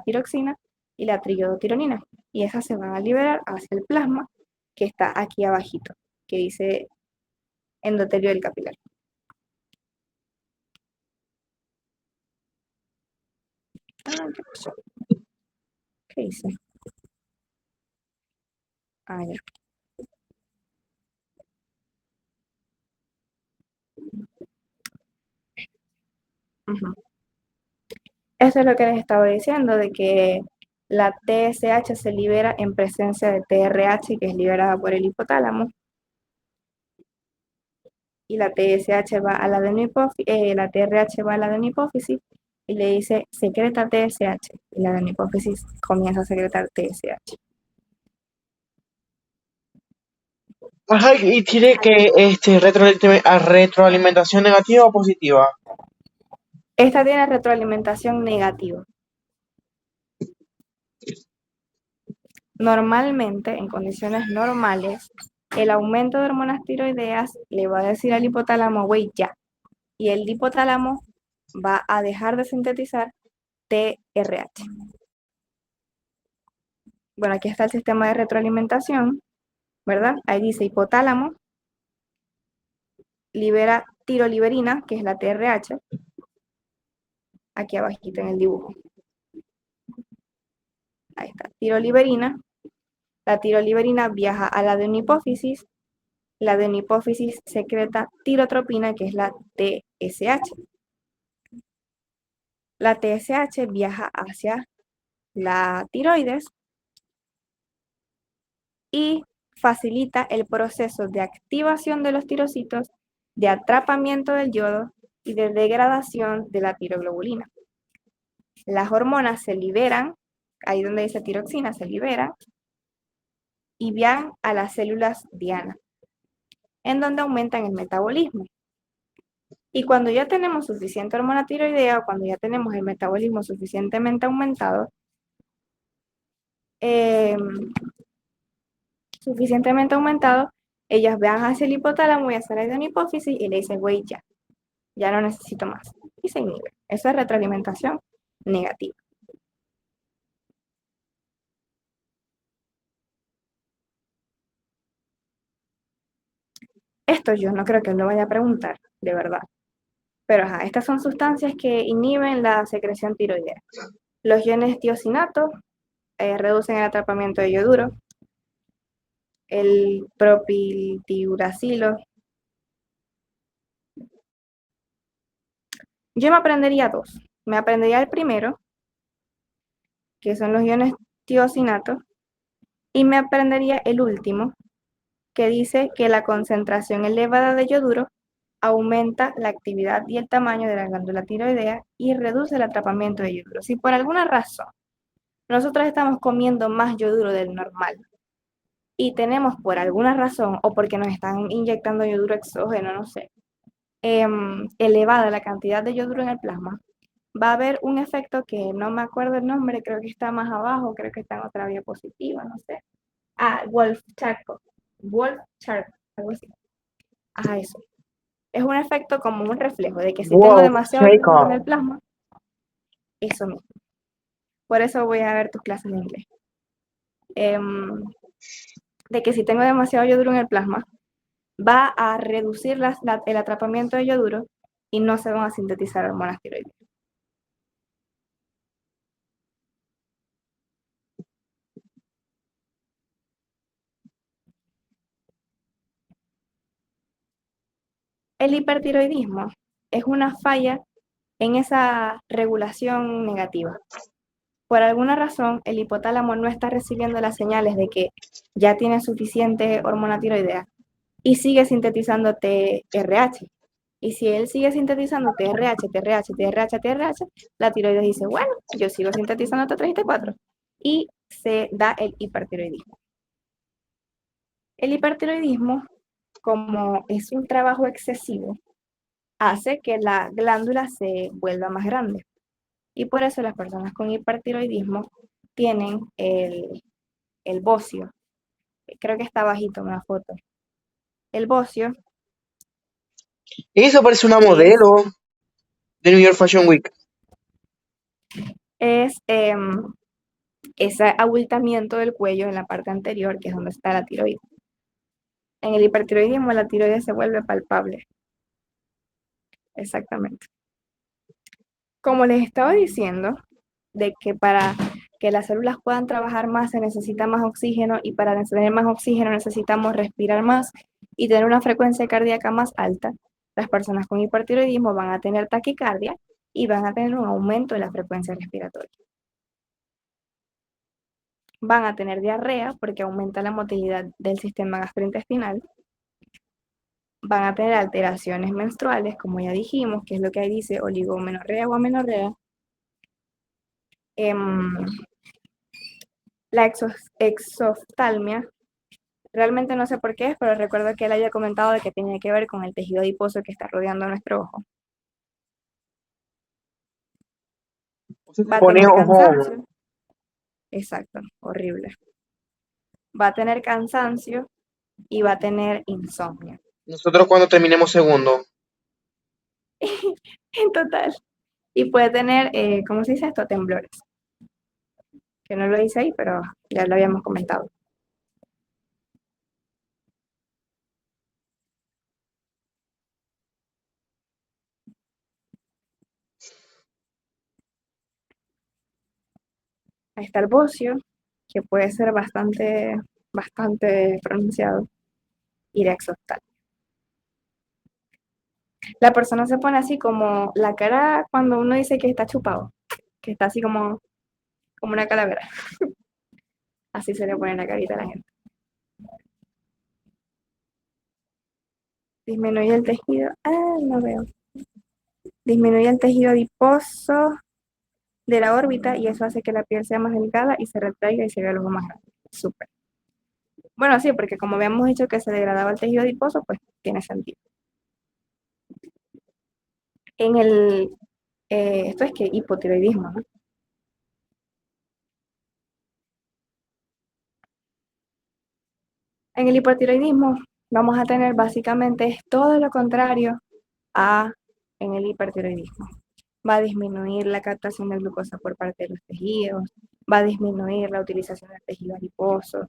tiroxina y la triiodotironina. Y esas se van a liberar hacia el plasma que está aquí abajito, que dice endotelio del capilar. ¿Qué pasó? ¿Qué hice? Ya. Ujú. Eso es lo que les estaba diciendo, de que la TSH se libera en presencia de TRH, que es liberada por el hipotálamo, y la TSH va a la la TRH va a la adenohipófisis y le dice secreta TSH, y la adenohipófisis comienza a secretar TSH. Ajá, y tiene que retroalimentación negativa o positiva. Esta tiene retroalimentación negativa. Normalmente, en condiciones normales, el aumento de hormonas tiroideas le va a decir al hipotálamo, güey, ya. Y el hipotálamo va a dejar de sintetizar TRH. Bueno, aquí está el sistema de retroalimentación, ¿verdad? Ahí dice hipotálamo, libera tiroliberina, que es la TRH, aquí abajito en el dibujo. Ahí está, tiroliberina. La tiroliberina viaja a la adenohipófisis. La adenohipófisis secreta tirotropina, que es la TSH. La TSH viaja hacia la tiroides y facilita el proceso de activación de los tirocitos, de atrapamiento del yodo y de degradación de la tiroglobulina. Las hormonas se liberan, ahí donde dice tiroxina, se liberan y viajan a las células diana, en donde aumentan el metabolismo. Y cuando ya tenemos suficiente hormona tiroidea o cuando ya tenemos el metabolismo suficientemente aumentado, ellas van hacia el hipotálamo y hacia la adenohipófisis y le dicen, güey, ya no necesito más. Y se inhibe. Eso es retroalimentación negativa. Esto yo no creo que lo vaya a preguntar, de verdad. Pero estas son sustancias que inhiben la secreción tiroidea. Los iones tiosinato reducen el atrapamiento de yoduro. El propiltiuracilo. Yo me aprendería dos. Me aprendería el primero, que son los iones tiosinato, y me aprendería el último, que dice que la concentración elevada de yoduro aumenta la actividad y el tamaño de la glándula tiroidea y reduce el atrapamiento de yoduro. Si por alguna razón nosotros estamos comiendo más yoduro del normal y tenemos por alguna razón o porque nos están inyectando yoduro exógeno, no sé, elevada la cantidad de yoduro en el plasma, va a haber un efecto que no me acuerdo el nombre, creo que está más abajo, creo que está en otra diapositiva, no sé. Wolff-Charcot, algo así. Eso. Es un efecto como un reflejo de que si tengo demasiado yoduro en el plasma, eso mismo. Por eso voy a ver tus clases de inglés. De que si tengo demasiado yoduro en el plasma, va a reducir el atrapamiento de yoduro y no se van a sintetizar hormonas tiroideas. El hipertiroidismo es una falla en esa regulación negativa. Por alguna razón, el hipotálamo no está recibiendo las señales de que ya tiene suficiente hormona tiroidea y sigue sintetizando TRH. Y si él sigue sintetizando TRH, la tiroides dice, bueno, yo sigo sintetizando T3 y T4. Y se da el hipertiroidismo. El hipertiroidismo, como es un trabajo excesivo, hace que la glándula se vuelva más grande. Y por eso las personas con hipertiroidismo tienen el bocio. Creo que está bajito en una foto. El bocio Eso parece una modelo de New York Fashion Week. es ese abultamiento del cuello en la parte anterior, que es donde está la tiroides. En el hipertiroidismo la tiroides se vuelve palpable. Exactamente. Como les estaba diciendo, de que para que las células puedan trabajar más se necesita más oxígeno y para tener más oxígeno necesitamos respirar más y tener una frecuencia cardíaca más alta. Las personas con hipertiroidismo van a tener taquicardia y van a tener un aumento de la frecuencia respiratoria. Van a tener diarrea porque aumenta la motilidad del sistema gastrointestinal. Van a tener alteraciones menstruales, como ya dijimos, que es lo que ahí dice oligomenorrea o amenorrea. La exoftalmia, Realmente no sé por qué es, pero recuerdo que él había comentado de que tenía que ver con el tejido adiposo que está rodeando nuestro ojo. O sea, se Va a pone tener ojón. cansancio. Exacto, horrible. Va a tener cansancio y va a tener insomnio. Nosotros cuando terminemos segundo. En total. Y puede tener, ¿cómo se dice esto? Temblores. Que no lo dice ahí, pero ya lo habíamos comentado. Ahí está el bocio, que puede ser bastante pronunciado, y la exoftalmia. La persona se pone así como la cara cuando uno dice que está chupado, que está así como una calavera. Así se le pone la carita a la gente. Disminuye el tejido, no veo. Disminuye el tejido adiposo de la órbita y eso hace que la piel sea más delgada y se retraiga y se vea algo más grande. Súper. Bueno, sí, porque como habíamos dicho que se degradaba el tejido adiposo, pues tiene sentido. En el, esto es que hipotiroidismo, ¿no? En el hipotiroidismo vamos a tener básicamente todo lo contrario a en el hipertiroidismo. Va a disminuir la captación de glucosa por parte de los tejidos, va a disminuir la utilización del tejido adiposo,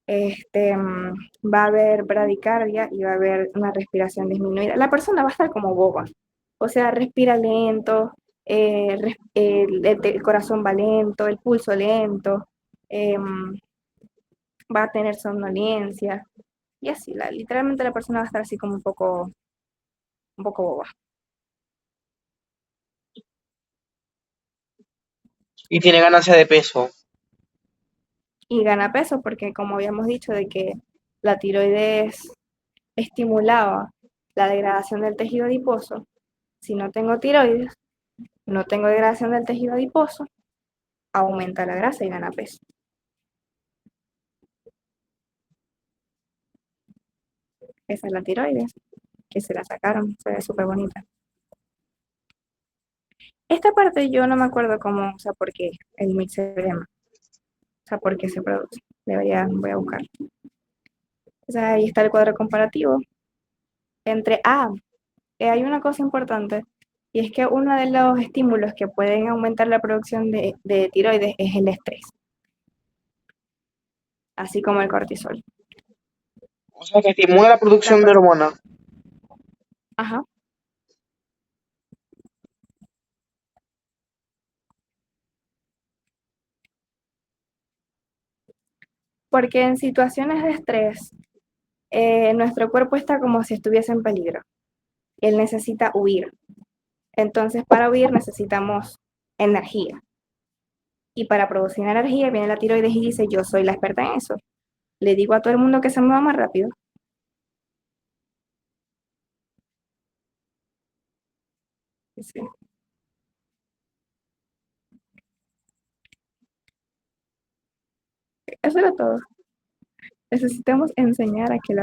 va a haber bradicardia y va a haber una respiración disminuida. La persona va a estar como boba, o sea, respira lento, el corazón va lento, el pulso lento, va a tener somnolencia y así, literalmente la persona va a estar así como un poco boba. Y tiene ganancia de peso. Y gana peso porque como habíamos dicho de que la tiroides estimulaba la degradación del tejido adiposo, si no tengo tiroides, no tengo degradación del tejido adiposo, aumenta la grasa y gana peso. Esa es la tiroides, que se la sacaron, se ve súper bonita. Esta parte yo no me acuerdo cómo, o sea, por qué el mixedema, o sea, por qué se produce. Voy a buscar. O sea, ahí está el cuadro comparativo entre, hay una cosa importante, y es que uno de los estímulos que pueden aumentar la producción de tiroides es el estrés, así como el cortisol. O sea que estimula la La producción de per- hormonas. Ajá. Porque en situaciones de estrés, nuestro cuerpo está como si estuviese en peligro. Él necesita huir. Entonces, para huir necesitamos energía. Y para producir energía viene la tiroides y dice, yo soy la experta en eso. Le digo a todo el mundo que se mueva más rápido. Sí. Eso era todo. Necesitamos enseñar a que la